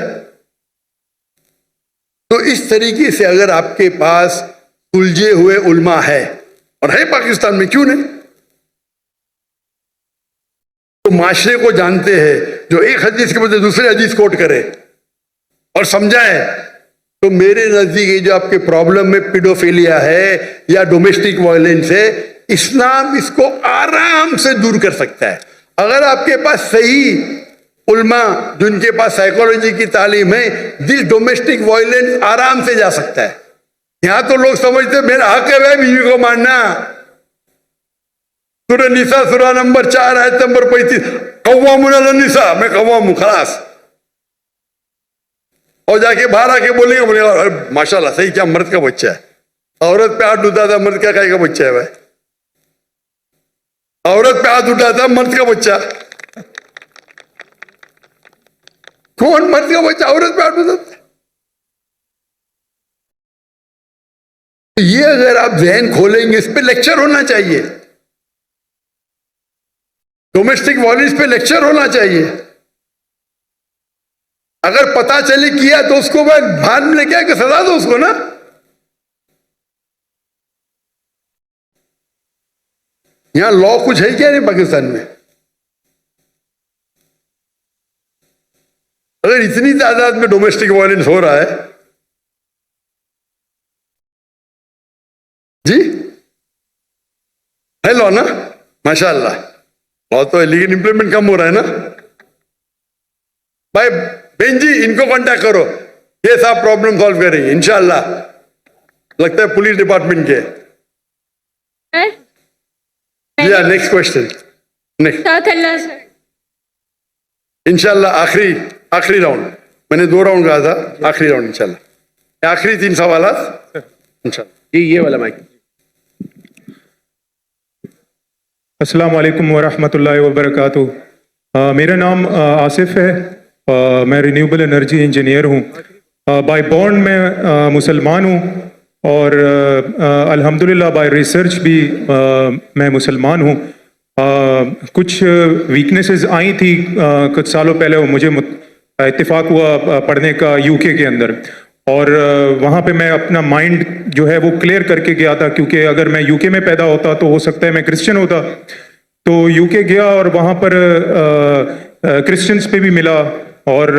तो इस तरीके से अगर आपके पास उलझे हुए उल्मा है, और है पाकिस्तान में, क्यों नहीं, तो माशरे को जानते हैं, जो एक हदीस के बदले दूसरे हदीस कोट करे और समझाए, तो मेरे नजदीक ये जो आपके प्रॉब्लम में पीडोफिलिया है या डोमेस्टिक वायलेंस है, इस्लाम इसको आराम से दूर कर सकता है। अगर आपके पास सही उल्मा जिनके पास साइकोलॉजी की तालीम है, दिस डोमेस्टिक वायलेंस आराम से जा सकता है। यहां तो लोग समझते मेरा हक है बीवी को मारना। सूरह निसा सूरह नंबर 4 आयत नंबर 35, कव्वामुन अलन-निसा, मैं कव्वाम हूं, खलास। और जाके बाहर आके बोलेंगे माशाल्लाह सही, क्या मर्द का बच्चा है। औरत पे हाथ उठाता, मर्द का काय का बच्चा है भाई। औरत पे हाथ उठाता, मर्द का बच्चा। कौन मर्द का बच्चा औरत पे हाथ उठाता? ये अगर आप जहन खोलेंगे, इस पे लेक्चर होना चाहिए, डोमेस्टिक वायलेंस पे लेक्चर होना चाहिए। अगर पता चले किया तो उसको मैं भान में लेके आके सजा दो उसको ना। यहां लॉ कुछ है क्या नहीं पाकिस्तान में? अगर इतनी तादाद में डोमेस्टिक वायलेंस हो रहा है जी, है लॉ ना, माशाअल्लाह लॉ तो है, लेकिन इंप्लीमेंट कम हो रहा है ना भाई। बेन जी इनको कांटेक्ट करो, ये सब प्रॉब्लम सॉल्व करेंगे इंशाल्लाह। लगता है पुलिस डिपार्टमेंट के। या नेक्स्ट क्वेश्चन, नेक्स्ट इंशाल्लाह। आखिरी राउंड, मैंने 2 राउंड कहा था, आखिरी राउंड इंशाल्लाह। आखिरी 3 सवाल इंशाल्लाह। ये वाला माइक। अस्सलाम वालेकुम वरहमतुल्लाहि वबरकातुहू। मेरा नाम आसिफ है, मैं रिन्यूएबल एनर्जी इंजीनियर हूँ। बाय बॉर्न मैं मुसलमान हूँ और अल्हम्दुलिल्लाह बाय रिसर्च भी मैं मुसलमान हूँ। कुछ वीकनेसेस आई थी कुछ सालों पहले, और मुझे इत्तेफाक हुआ पढ़ने का यूके के अंदर, और वहाँ पे मैं अपना माइंड जो है वो क्लियर करके गया था, क्योंकि अगर मैं यूके में पैदा होता तो हो सकता है मैं क्रिश्चियन होता। तो यूके गया और वहाँ पर क्रिश्चियंस पे भी मिला और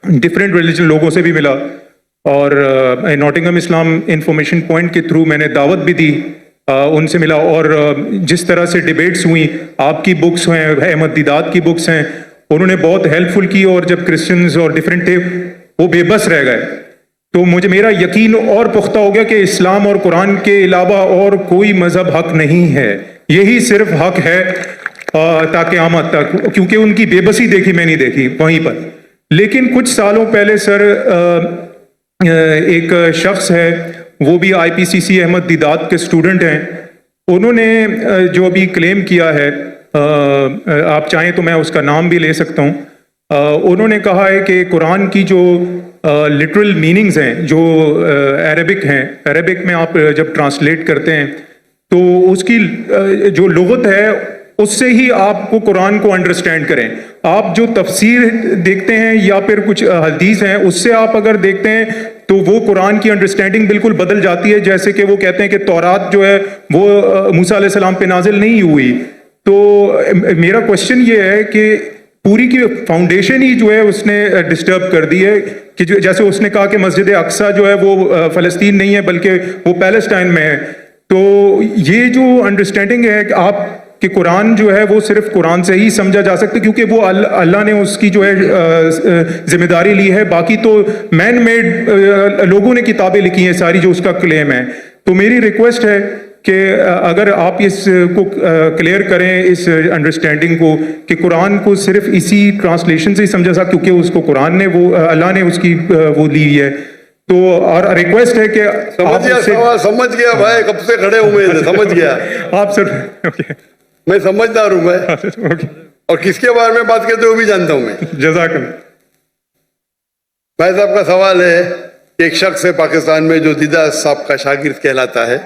डिफरेंट रिलीजन लोगों से भी मिला, और नॉटिंघम इस्लाम इंफॉर्मेशन पॉइंट के थ्रू मैंने दावत भी दी, उनसे मिला। और जिस तरह से डिबेट्स हुई, आपकी बुक्स हैं, अहमद दीदात की बुक्स हैं, उन्होंने बहुत हेल्पफुल की। और जब क्रिश्चियंस और डिफरेंट थे वो बेबस रह गए, तो मुझे मेरा यकीन और पुख्ता हो गया कि इस्लाम और कुरान के अलावा और कोई मजहब हक नहीं है, यही सिर्फ हक है ताकि आमद तक, क्योंकि उनकी बेबसी देखी मैंने देखी वहीं पर। लेकिन कुछ सालों पहले सर एक शख्स है, वो भी IPCC अहमद दीदात के स्टूडेंट हैं, उन्होंने जो अभी क्लेम किया है आप चाहें तो मैं उसका नाम भी ले सकता हूँ। उन्होंने कहा है कि कुरान की जो लिटरल मीनिंग्स हैं जो अरबिक हैं, अरबिक में आप जब ट्रांसलेट करते हैं तो उसकी जो लुगत है उससे ही आपको कुरान को अंडरस्टैंड करें। आप जो तफसीर देखते हैं या फिर कुछ हदीस हैं उससे आप अगर देखते हैं तो वो कुरान की अंडरस्टैंडिंग बिल्कुल बदल जाती है। जैसे कि वो कहते हैं कि तौरात जो है वो मूसा अलैहिस्सलाम पे नाजिल नहीं हुई। तो मेरा क्वेश्चन ये है कि पूरी की फाउंडेशन ही जो है उसने डिस्टर्ब कर दी है कि जैसे उसने कहा कि मस्जिद अक्सा जो है वो फ़लस्तीन नहीं है बल्कि वो पैलेस्टाइन में है। तो ये जो अंडरस्टैंडिंग है कि आप कि कुरान जो है वो सिर्फ कुरान से ही समझा जा सकता है क्योंकि वो अल्लाह ने उसकी जो है जिम्मेदारी ली है, बाकी तो मैन मेड लोगों ने किताबें लिखी हैं सारी जो उसका क्लेम है। तो मेरी रिक्वेस्ट है कि अगर आप इसको क्लियर करें इस अंडरस्टैंडिंग को कि कुरान को सिर्फ इसी ट्रांसलेशन से ही समझा सकता क्योंकि उसको कुरान ने वो अल्लाह ने उसकी वो ली है। तो और रिक्वेस्ट है कि समझ गया भाई, कब से खड़े हुए थे, समझ गया आप सर। ओके, मैं समझदार हूं मैं, और किसके बारे में बात करते हो भी जानता हूं मैं। जज़ाकल्लाह। भाई साहब का सवाल है कि एक शख्स है पाकिस्तान में जो दीदा साहब का शागिर्द कहलाता है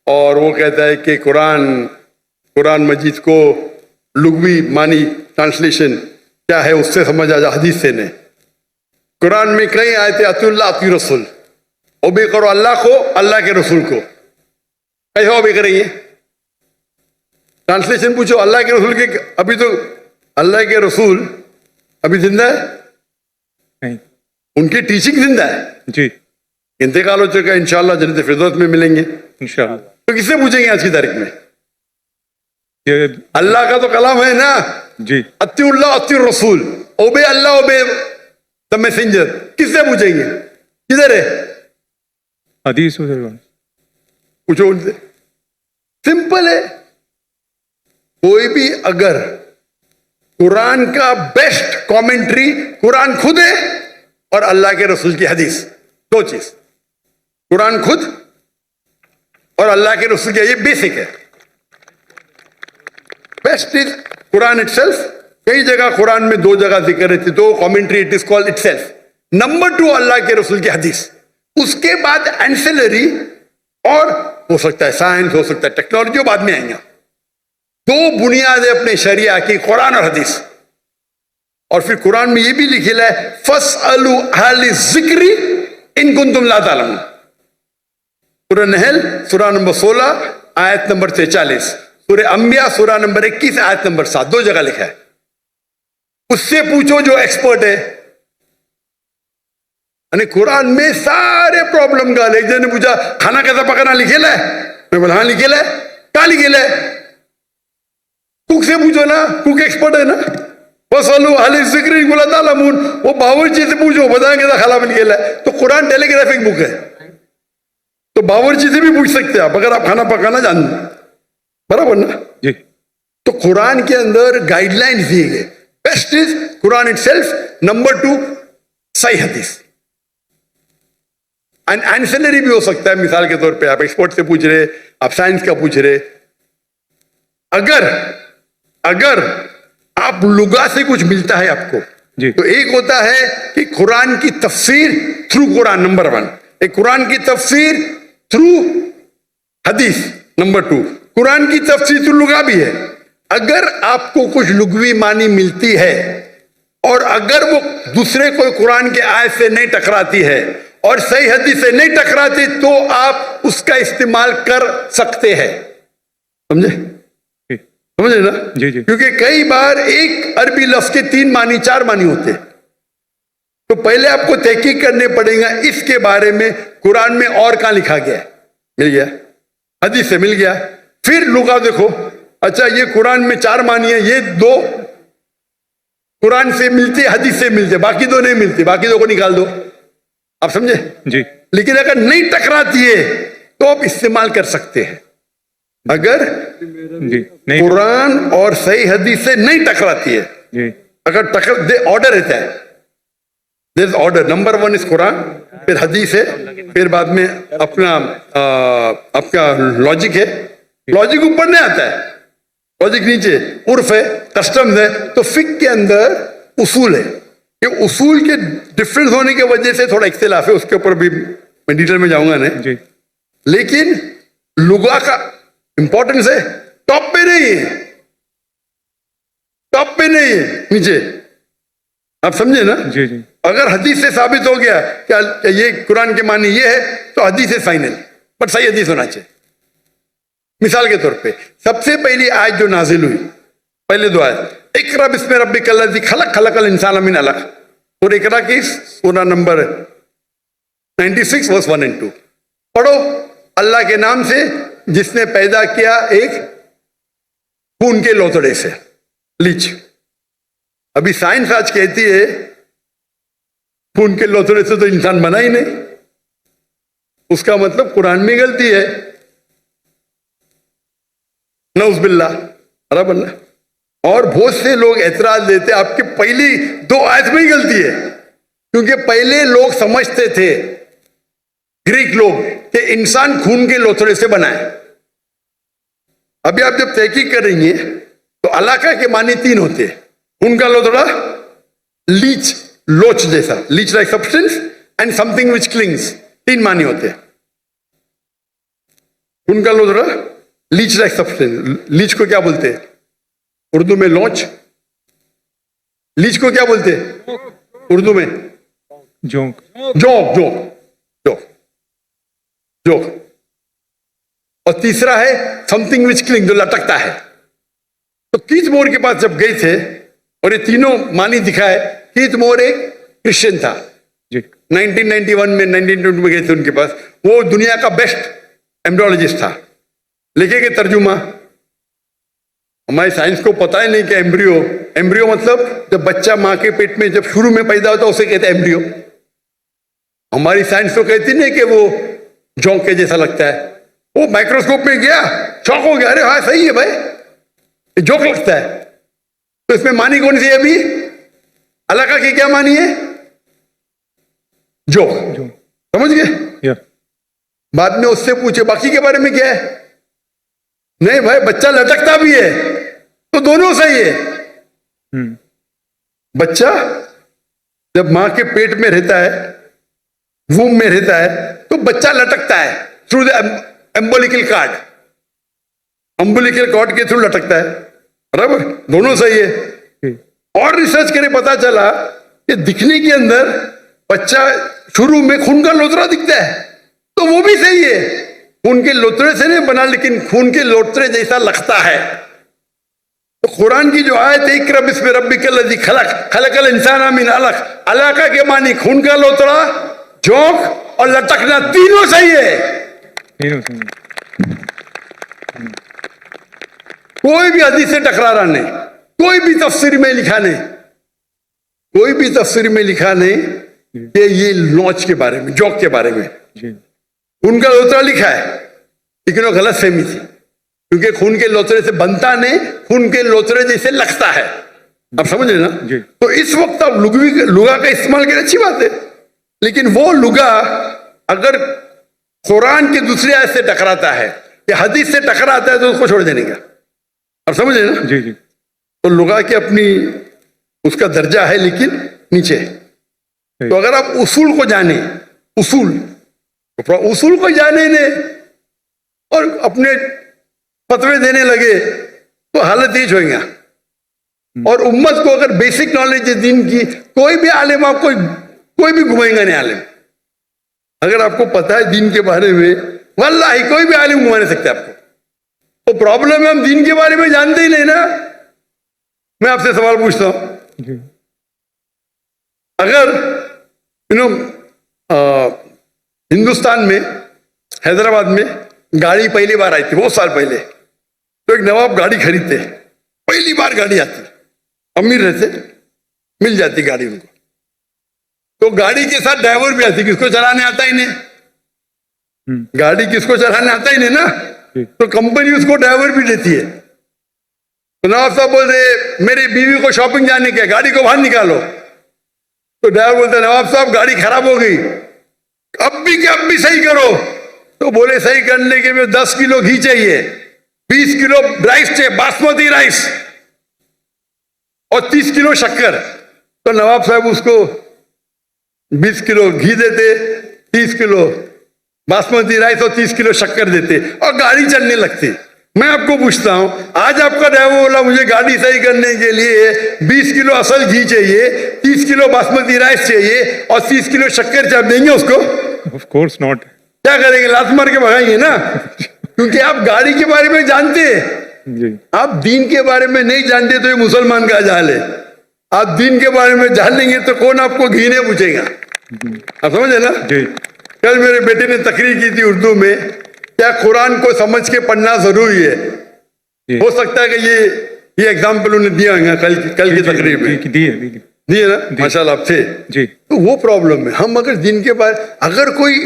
और वो कहता है कि कुरान मजीद को लुग़वी मानी ट्रांसलेशन क्या है उससे समझ आ जा, हदीस से नहीं। कुरान में कई आयतें अतिउल्लाह अति रसूल, ओबे करो अल्लाह को, अल्लाह के रसूल को। कैसे ओबे करेंगे? ट्रांसलेशन पूछो अल्लाह के रसूल के, अभी तो अल्लाह के रसूल अभी जिंदा है नहीं, उनकी टीचिंग जिंदा है जी, इंतकाल हो चुका है, इंशाल्लाह जन्नत फिरदौस में मिलेंगे इंशाल्लाह। तो किससे पूछेंगे आज की तारीख में? ये अल्लाह का तो कलाम है ना, जी, अतिउल्लाह अति रसूल, ओबे अल्लाह ओबे द मैसेंजर। किससे पूछेंगे? किधर है? हदीस पूछो उनसे, सिंपल है। कोई भी अगर कुरान का बेस्ट कमेंट्री कुरान खुद है और अल्लाह के रसूल की हदीस, दो चीज, कुरान खुद और अल्लाह के रसूल की, ये बेसिक है। Best is Quran itself. कई जगह कुरान में दो जगह जिक्र है, दो commentary, it is called itself. Number 2 अल्लाह के रसूल की हदीस, उसके बाद एंसेलरी और हो सकता है साइंस, हो सकता है टेक्नोलॉजी, बाद में आएंगे। दो बुनियाद है अपने शरिया की, कुरान और हदीस। और फिर कुरान में ये भी लिखा है फसअलू अहल ज़िक्री इन कुंतुम ला तालमून। सूरह नहल सूरह नंबर 16 आयत नंबर 43, सूरह अंबिया सूरह नंबर 21 आयत नंबर 7, दो जगह लिखा है। उससे पूछो जो एक्सपर्ट है। यानी कुरान में सारे प्रॉब्लम का, एक जन ने पूछा खाना कैसा पकाना लिखेला है, मैं बोला हाँ लिखेला है, क्या लिखेला है? कुक से पूछो ना, कुक एक्सपर्ट है ना। फसलू अहल ज़िक्री बोला तालमून, वो बावर्ची से पूछो बताएंगे कैसा खाना लिखेला है। तो कुरान टेलीग्राफिक बुक है, तो बावर्ची से भी पूछ सकते हैं आप अगर आप खाना पकाना जानते, बराबर ना जी। तो कुरान के अंदर गाइडलाइंस दिए गए। Best is Quran itself, number 2 सही हदीस। एंड एंसेलरी भी हो सकता है, मिसाल के तौर पे आप एक्सपर्ट से पूछ रहे, आप साइंस का पूछ रहे। अगर आप लुगा से कुछ मिलता है आपको जी। तो एक होता है कि कुरान की तफसीर थ्रू कुरान, नंबर 1, एक कुरान की तफसीर थ्रू हदीस, नंबर 2 कुरान की तफसीर थ्रू लुगा भी है। अगर आपको कुछ लुगवी मानी मिलती है और अगर वो दूसरे कोई कुरान के आयत से नहीं टकराती है और सही हदीस से नहीं टकराती, तो आप उसका इस्तेमाल कर सकते हैं। समझे ना? जी जी। क्योंकि कई बार एक अरबी लफ्ज के 3 मानी 4 मानी होते हैं, तो पहले आपको तहकीक करने पड़ेगा इसके बारे में कुरान में और कहां लिखा गया है। मिल गया, हदीस से मिल गया, फिर लुगा देखो, अच्छा ये कुरान में 4 मानी है, ये 2 कुरान से मिलते, हदीस से मिलते, बाकी 2 नहीं मिलते, बाकी 2 को निकाल दो। आप समझे जी। लेकिन अगर नहीं टकराती है तो आप इस्तेमाल कर सकते हैं। अगर जी नहीं, कुरान और सही हदीस से नहीं टकराती है, जी अगर ऑर्डर रहता है, there is order, number 1 is Quran, फिर हदीस है, फिर बाद में आपका लॉजिक है। लॉजिक ऊपर नहीं आता है, लॉजिक नीचे, उर्फ है, कस्टम्स है। तो फिक के अंदर उसूल है, ये उसूल के डिफरेंस होने की वजह से थोड़ा इख्तिलाफ है, उसके ऊपर भी मैं डिटेल में जाऊंगा नहीं। जी लेकिन लुगा का इंपॉर्टेंस है, टॉप पे नहीं है, टॉप पे नहीं है, नीचे। आप समझे ना? जी जी अगर हदीस से साबित हो गया कि ये कुरान के मानी ये है, तो हदीस है फाइनल, बट सही हदीस होना चाहिए। मिसाल के तौर पे सबसे पहली आयत जो नाजिल हुई, पहले दो आयत, इकरा बिस्मि रब्बिकल्लज़ी खलक खलकल इंसान मिन अलक, और इकरा की सूरा नंबर 96 वर्स 1 और 2 पढ़ो। अल्लाह के नाम से जिसने पैदा किया एक खून के लोथड़े से, लीच। अभी साइंस आज कहती है खून के लोथड़े से तो इंसान बना ही नहीं, उसका मतलब कुरान में गलती है, नउज़ बिल्लाह। और बहुत से लोग एतराज देते आपके पहली दो आयत में ही गलती है, क्योंकि पहले लोग समझते थे, ग्रीक लोग, कि इंसान खून के लोथड़े से बना है। अभी आप जब तहकीक करेंगे तो अलाका के मानी 3 होते हैं। खून का लोथड़ा, लीच, लोच जैसा, leech like substance, and something which clings, 3 मानी होते हैं। खून का लोथड़ा, लीच लाइक सब्सटेंस, लीच को क्या बोलते हैं उर्दू में? लौच। लीच को क्या बोलते हैं उर्दू में? जोंक जोंक, जोंक, जोंक, जोंक। और तीसरा है समथिंग विच क्लिंग, जो लटकता है। तो कीथ मोर के पास जब गए थे और ये तीनों मानी दिखाए, कीथ मोर एक क्रिश्चियन था, जी 1991 में 1922 में गए थे उनके पास। वो दुनिया का बेस्ट एम्ब्रियोलॉजिस्ट था। लिखे के तर्जुमा, हमारी साइंस को पता ही नहीं कि एम्ब्रियो, एम्ब्रियो मतलब जब बच्चा माँ के पेट में जब शुरू में पैदा होता है उसे कहते हैं एम्ब्रियो। हमारी साइंस तो कहती नहीं कि वो जोंक के जैसा लगता है। वो माइक्रोस्कोप में गया, शॉक हो गया, अरे हाँ सही है भाई, ये जोंक लगता है। तो इसमें मानी कौन सी है? अभी अलाका की क्या मानी है? जोंक। समझ गए? या बाद में उससे पूछे बाकी के बारे में क्या है? नहीं भाई, बच्चा लटकता भी है, तो दोनों सही है। बच्चा जब मां के पेट में रहता है, वूम में रहता है, तो बच्चा लटकता है थ्रू द एम्बोलिकल कार्ड, अम्बोलिकल कॉर्ड के थ्रू लटकता है, बराबर, दोनों सही है। और रिसर्च करे पता चला कि दिखने के अंदर बच्चा शुरू में खून का लोथड़ा दिखता है, तो वो भी सही है, खून के लोथड़े से नहीं बना, लेकिन खून के लोथड़े जैसा लगता है। तो कुरान की जो आयत है, इक़रा बिस्मि रब्बिकल्लज़ी खलक खलकल इंसान मिन अलक, अलाका के मानी खून का लोथड़ा, जोंक और लटकना, तीनों सही है। कोई भी हदीस से टकरा रहा नहीं, कोई भी तफसीर में लिखा नहीं, कोई भी तफसीर में लिखा नहीं कि ये लॉन्च के बारे में, जोक के बारे में खून का लोथड़ा लिखा है, लेकिन वो गलत फहमी थी, क्योंकि खून के लोथड़े से बनता नहीं, खून के लोथड़े जैसे लगता है। आप समझ रहे ना? तो इस वक्त आप लुगा का इस्तेमाल करें, अच्छी बात है, लेकिन वो लुगा अगर कुरान के दूसरी आयत से टकराता है या हदीस से टकराता है तो उसको छोड़ देने का। आप समझ रहे ना? जी जी तो लुगा की अपनी उसका दर्जा है, लेकिन नीचे है। तो अगर आप उसूल को जाने, उसूल को जाने ने और अपने फतवे देने लगे तो हालत ही होगा। और उम्मत को अगर बेसिक नॉलेज है दीन की, कोई भी आलिम आपको कोई भी घुमाएगा नहीं आलिम। अगर आपको पता है दीन के बारे में, वल्लाही कोई भी आलिम घुमा नहीं सकता आपको। तो प्रॉब्लम है हम दीन के बारे में जानते ही नहीं ना। मैं आपसे सवाल पूछता हूं, अगर हिंदुस्तान में हैदराबाद में गाड़ी पहली बार आई थी बहुत साल पहले, तो एक नवाब गाड़ी खरीदते, पहली बार गाड़ी आती, अमीर रहते, मिल जाती गाड़ी उनको, तो गाड़ी के साथ ड्राइवर भी आती, किसको चलाने आता ही नहीं, गाड़ी किसको चलाने आता ही नहीं ना, तो कंपनी उसको ड्राइवर भी देती है। तो नवाब साहब बोलते मेरी बीवी को शॉपिंग जाने के, गाड़ी को बाहर निकालो, तो ड्राइवर बोलते नवाब साहब गाड़ी खराब हो गई, अब भी सही करो। तो बोले सही करने के लिए 10 किलो घी चाहिए, 20 किलो राइस चाहिए, बासमती राइस, और 30 किलो शक्कर। तो नवाब साहब उसको 20 किलो घी देते, 30 किलो बासमती राइस और 30 किलो शक्कर देते, और गाड़ी चलने लगती। मैं आपको पूछता हूं, आज आपका ड्राइवर बोला मुझे गाड़ी सही करने के लिए 20 किलो असल घी चाहिए, 30 किलो बासमती राइस चाहिए और 30 किलो शक्कर चाहिए, देंगे उसको? Of course not. क्या करेंगे? लात मार के भगाएंगे ना, क्योंकि आप गाड़ी के बारे में जानते हैं, जी आप दीन के बारे में नहीं जानते तो ये मुसलमान का जाल है। आप दीन के बारे में जान लेंगे तो कौन आपको घी नहीं पूछेगा। आप समझे ना? जी कल मेरे बेटे ने तकरीर की थी उर्दू में, क्या कुरान को समझ के पढ़ना जरूरी है? जी। हो सकता है कि ये एग्जाम्पल उन्हें दिया होगा कल की तकरीर में, दिए ना, माशाल्लाह आप थे। जी तो वो प्रॉब्लम है। हम अगर दिन के बाद अगर कोई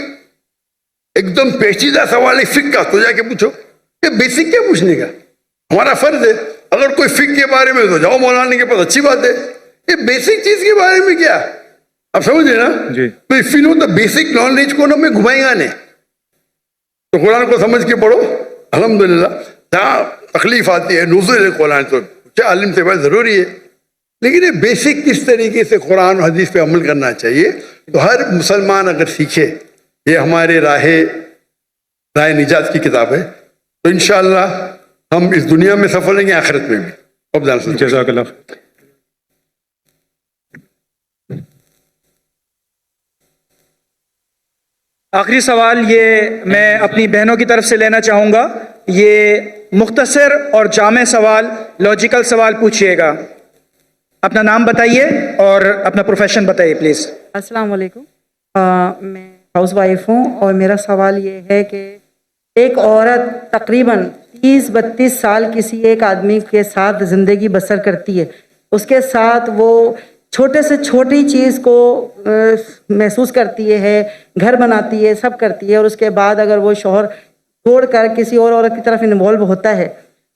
एकदम पेचीदा सवाल है फिक का, तो जाके पूछो। ये बेसिक क्या पूछने का, हमारा फर्ज है। अगर कोई फिक के बारे में तो जाओ मौलाना के पास, अच्छी बात है। ये बेसिक चीज के बारे में क्या, आप समझे ना? जी। तो if you know the basic knowledge को ना, मैं घुमाएगा नहीं। तो कुरान को समझ के पढ़ो, अल्हम्दुलिल्लाह। जहाँ तकलीफ आती है नुज़ुल कुरान, तो क्या आलिम से बात जरूरी है, लेकिन ये बेसिक किस तरीके से कुरान और हदीस पे अमल करना चाहिए, तो हर मुसलमान अगर सीखे, ये हमारे राह निजात की किताब है, तो इंशाअल्लाह हम इस दुनिया में सफल होंगे, आखिरत में भी। अब जान सकते। जज़ाकल्लाह। आखिरी सवाल ये मैं अपनी बहनों की तरफ से लेना चाहूँगा। ये मुख्तसर और जामे सवाल, लॉजिकल सवाल पूछिएगा। अपना नाम बताइए और अपना प्रोफेशन बताइए प्लीज़। अस्सलाम वालेकुम। मैं हाउस वाइफ हूँ और मेरा सवाल ये है कि एक औरत तकरीबन 30-32 साल किसी एक आदमी के साथ ज़िंदगी बसर करती है, उसके साथ वो छोटे से छोटी चीज़ को महसूस करती है, घर बनाती है, सब करती है, और उसके बाद अगर वो शौहर छोड़कर किसी और औरत की तरफ इन्वॉल्व होता है,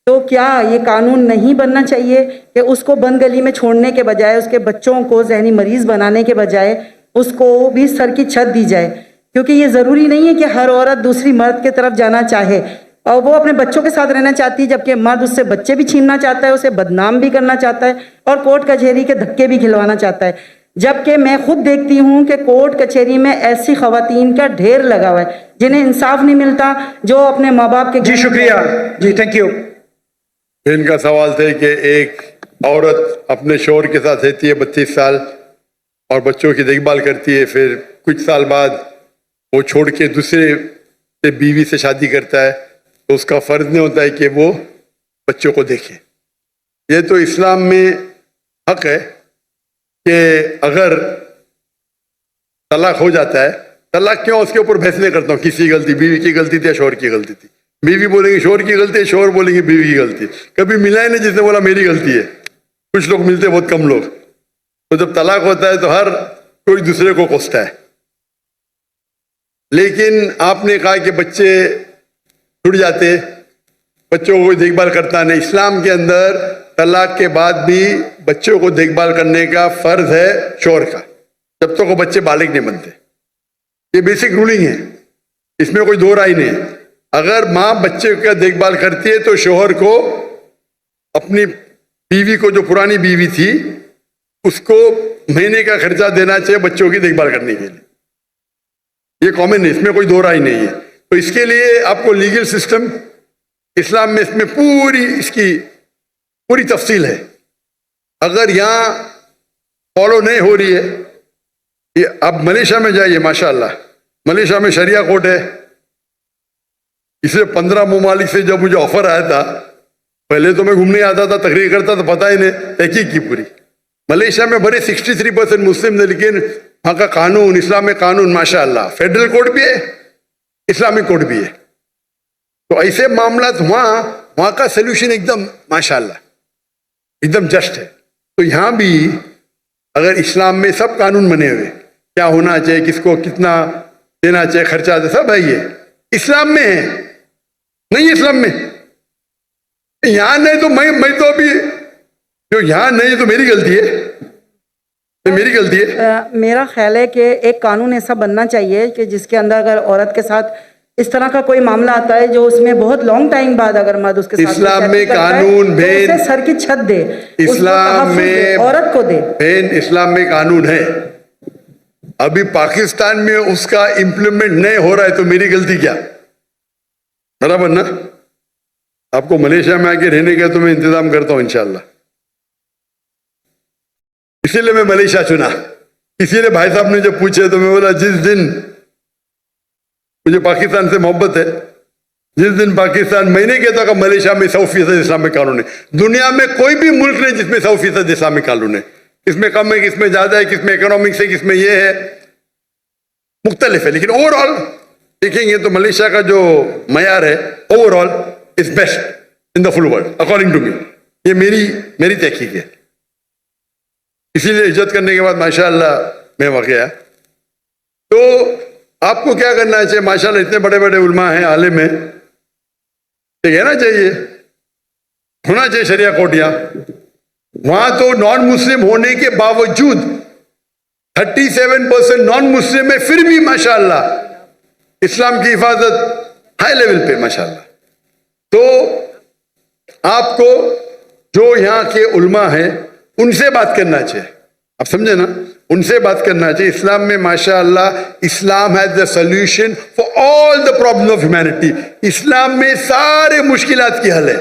तो क्या ये कानून नहीं बनना चाहिए कि उसको बंद गली में छोड़ने के बजाय, उसके बच्चों को जहनी मरीज बनाने के बजाय उसको भी सर की छत दी जाए? क्योंकि ये ज़रूरी नहीं है कि हर औरत दूसरी मर्द की तरफ जाना चाहे, और वो अपने बच्चों के साथ रहना चाहती है, जबकि मर्द उससे बच्चे भी छीनना चाहता है, उसे बदनाम भी करना चाहता है और कोर्ट कचहरी के धक्के भी खिलवाना चाहता है। जबकि मैं खुद देखती हूँ कि कोर्ट कचहरी में ऐसी खवातीन का ढेर लगा हुआ है जिन्हें इंसाफ नहीं मिलता, जो अपने माँ बाप के। जी शुक्रिया जी, थैंक यू। इनका सवाल था कि एक औरत अपने शौहर के साथ रहती है 32 साल और बच्चों की देखभाल करती है, फिर कुछ साल बाद वो छोड़ के दूसरे से बीवी से शादी करता है, तो उसका फर्ज नहीं होता है कि वो बच्चों को देखे। ये तो इस्लाम में हक है कि अगर तलाक हो जाता है, तलाक क्यों, उसके ऊपर बहस नहीं करता हूँ किसी की गलती, बीवी की गलती थी या शौहर की गलती थी। बीवी बोलेंगे शौहर की गलती है, शौहर बोलेंगे बीवी की गलती। कभी मिला ही नहीं जिसने बोला मेरी गलती है। कुछ लोग मिलते, बहुत कम लोग। तो जब तलाक होता है तो हर कोई दूसरे को कोसता है। लेकिन आपने कहा कि बच्चे छूट जाते, बच्चों को कोई देखभाल करता नहीं। इस्लाम के अंदर तलाक के बाद भी बच्चों को देखभाल करने का फर्ज है शौहर का, जब तक वो बच्चे बालिग नहीं बनते। ये बेसिक रूलिंग है, इसमें कोई दो राय नहीं है। अगर माँ बच्चे का देखभाल करती है तो शौहर को अपनी बीवी को, जो पुरानी बीवी थी, उसको महीने का खर्चा देना चाहिए बच्चों की देखभाल करने के लिए। ये कॉमन है, इसमें कोई दो राय नहीं है। तो इसके लिए आपको लीगल सिस्टम इस्लाम में, इसमें पूरी इसकी पूरी तफसील है। अगर यहाँ फॉलो नहीं हो रही है, ये आप मलेशिया में जाइए, माशाअल्लाह मलेशिया में शरिया कोर्ट है। इसे 15 ममालिक से जब मुझे ऑफर आया था, पहले तो मैं घूमने आता था, तकरीर करता था, पता ही नहीं, तहकीक की पूरी। मलेशिया में बड़े 63% मुस्लिम थे, लेकिन वहाँ का कानून, इस्लामिक कानून माशाअल्लाह, फेडरल कोर्ट भी है, इस्लामिक कोर्ट भी है। तो ऐसे मामला वहाँ का सोल्यूशन एकदम माशाअल्लाह एकदम जस्ट है। तो यहाँ भी अगर इस्लाम में सब कानून बने हुए, क्या होना चाहिए, किसको कितना देना चाहिए, खर्चा सब है, ये इस्लाम में है। नहीं इस्लाम में, यहाँ नहीं तो मैं तो अभी जो यहाँ नहीं तो मेरी गलती है, तो मेरी गलती है। मेरा ख्याल है कि एक कानून ऐसा बनना चाहिए कि जिसके अंदर अगर औरत के साथ इस तरह का कोई मामला आता है जो उसमें बहुत लॉन्ग टाइम बाद अगर मर्द उसके साथ इस्लाम कोई में करता है, कानून तो भेद- उसे सर की छत दे, उसको इस्लाम तहफ़्फ़ुज़ दे, में औरत को दे। बहन, इस्लाम में कानून है। अभी पाकिस्तान में उसका इंप्लीमेंट नहीं हो रहा है तो मेरी गलती क्या? बराबर ना? आपको मलेशिया में आके रहने का तो मैं इंतजाम करता हूं इंशाल्लाह। इसीलिए मैं मलेशिया चुना। इसीलिए भाई साहब ने जब पूछे तो मैं बोला जिस दिन मुझे पाकिस्तान से मोहब्बत है, जिस दिन पाकिस्तान, मैं नहीं कहता कि मलेशिया में 100% इस्लामिक कानून है। दुनिया में कोई भी मुल्क नहीं जिसमें 100% इस्लामिक कानून है। किसमें कम है, किसमें ज्यादा है, किसमें इकोनॉमिक्स है, किसमें ये है, मुख्तलिफ है। लेकिन ओवरऑल देखेंगे तो मलेशिया का जो मयार है overall is best in the full world according to me. ये मेरी तहकीक है। इसीलिए इज्जत करने के बाद माशाअल्लाह मैं वहाँ गया। तो आपको क्या करना चाहिए? माशाअल्लाह इतने बड़े बड़े उलमा हैं, आलिम हैं, ये कहना चाहिए, होना चाहिए शरिया कोर्ट यहाँ। वहां तो नॉन मुस्लिम होने के बावजूद 37% नॉन मुस्लिम है, फिर भी माशाअल्लाह इस्लाम की हिफाजत हाई लेवल पे माशाअल्लाह। तो आपको जो यहाँ के उलमा हैं उनसे बात करना चाहिए। आप समझे ना? उनसे बात करना चाहिए। इस्लाम में माशाअल्लाह Islam has the solution for all the problem of humanity. इस्लाम में सारे मुश्किलात की हल है।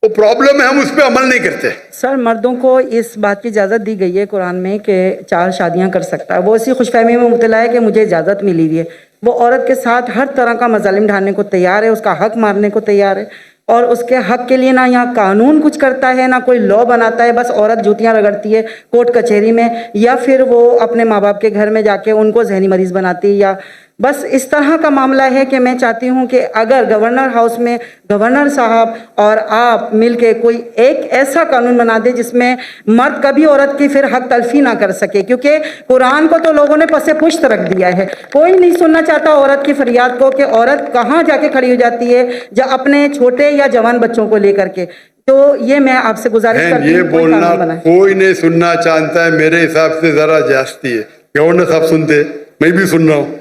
वो प्रॉब्लम है हम उस पर अमल नहीं करते। सर, मर्दों को इस बात की इजाज़त दी गई है कुरान में कि 4 शादियां कर सकता है। वो इसी खुशफहमी में मुब्तला है कि मुझे इजाज़त मिली हुई है। वो औरत के साथ हर तरह का मजालिम ढालने को तैयार है, उसका हक मारने को तैयार है, और उसके हक के लिए ना यहाँ कानून कुछ करता है ना कोई लॉ बनाता है। बस औरत जूतियाँ रगड़ती है कोर्ट कचहरी में, या फिर वो अपने माँ बाप के घर में जाके उनको जहनी मरीज बनाती है, या बस इस तरह का मामला है कि मैं चाहती हूँ कि अगर गवर्नर हाउस में गवर्नर साहब और आप मिलके कोई एक ऐसा कानून बना दे जिसमें मर्द कभी औरत की फिर हक तलफी ना कर सके, क्योंकि कुरान को तो लोगों ने पसे पुश्त रख दिया है। कोई नहीं सुनना चाहता औरत की फरियाद को कि औरत कहाँ जाके खड़ी हो जाती है जब अपने छोटे या जवान बच्चों को लेकर के। तो ये मैं आपसे गुजारिश करती ये हूँ कोई बोलना कानून बनाए। कोई नहीं सुनना चाहता है, मेरे हिसाब से जरा जास्ती है। गवर्नर साहब सुनते, मैं भी सुन रहा हूं,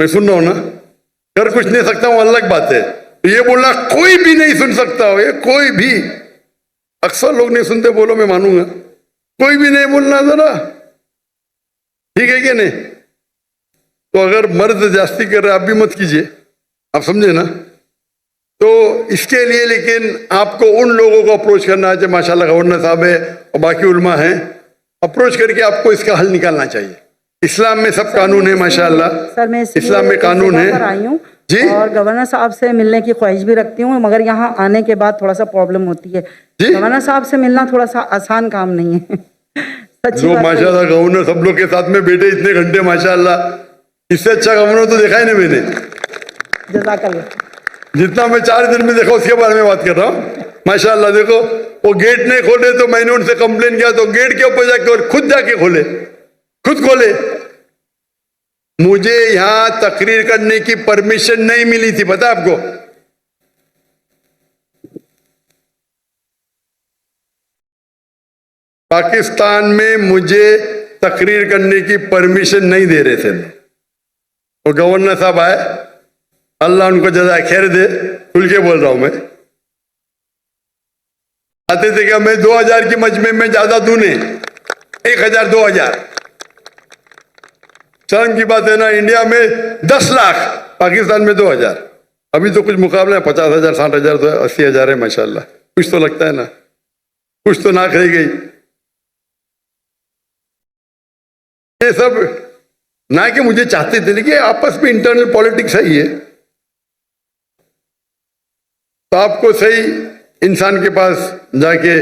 मैं सुन रहा हूं ना, कर कुछ नहीं सकता हूं, अलग बात है। ये बोलना कोई भी नहीं सुन सकता हो, ये कोई भी, अक्सर लोग नहीं सुनते, बोलो मैं मानूंगा, कोई भी नहीं बोलना जरा, ठीक है कि नहीं? तो अगर मर्द जास्ती कर रहे आप भी मत कीजिए, आप समझे ना? तो इसके लिए लेकिन आपको उन लोगों को अप्रोच करना चाहिए, माशाल्लाह गवर्नर साहब है और बाकी उलमा हैं, अप्रोच करके आपको इसका हल निकालना चाहिए। इस्लाम में सब कानून है माशाल्लाह, सर मैं इस्लाम में कानून है आई हूँ जी, और गवर्नर साहब से मिलने की ख्वाहिश भी रखती हूँ, मगर यहाँ आने के बाद थोड़ा सा प्रॉब्लम होती है। गवर्नर साहब से मिलना थोड़ा सा आसान काम नहीं है। सच्ची जो बात है। माशाल्लाह गवर्नर सब लोग के साथ में बैठे इतने घंटे, माशाल्लाह, इससे अच्छा गवर्नर तो देखा ही नहीं मैंने। जज़ाकल्लाह। जितना मैं 4 दिन में देखा उसके बारे में बात कर रहा हूँ। माशाल्लाह देखो, वो गेट नहीं खोले तो मैंने उनसे कंप्लेन किया तो गेट के ऊपर जाके और खुद जाके खोले, खुद खोले। मुझे यहां तकरीर करने की परमिशन नहीं मिली थी, पता आपको? पाकिस्तान में मुझे तकरीर करने की परमिशन नहीं दे रहे थे। वो गवर्नर साहब आए, अल्लाह उनको जज़ा खैर दे, खुल के बोल रहा हूं मैं, आते थे क्या मैं 2000 की मजमे में ज्यादा दूं नहीं, 1000 2000, शर्म की बात है ना। इंडिया में 10 लाख, पाकिस्तान में 2000। अभी तो कुछ मुकाबला है, 50,000 60,000 तो 80,000 है माशाल्लाह। कुछ तो लगता है ना, कुछ तो नाक रह गई। ये सब ना कि मुझे चाहते थे, लेकिन आपस में इंटरनल पॉलिटिक्स है ये। तो आपको सही इंसान के पास जाके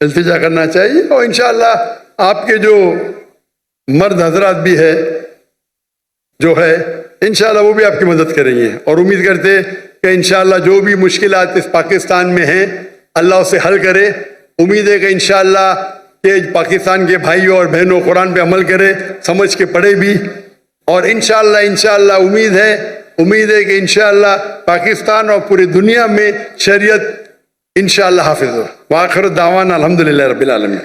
इल्तिजा करना चाहिए, और इंशाअल्लाह आपके जो मर्द हजरात भी है जो है, इंशाअल्लाह वो भी आपकी मदद करेंगे। और उम्मीद करते हैं कि इंशाअल्लाह जो भी मुश्किलात इस पाकिस्तान में हैं अल्लाह उसे हल करे। उम्मीद है कि इंशाअल्लाह कि पाकिस्तान के भाइयों और बहनों कुरान पे अमल करे, समझ के पढ़े भी, और इंशाअल्लाह उम्मीद है कि इंशाअल्लाह पाकिस्तान और पूरी दुनिया में शरीयत इंशाअल्लाह हाफिज हो। व आखिर दावाना अल्हम्दुलिल्लाह रब्बिल आलमीन।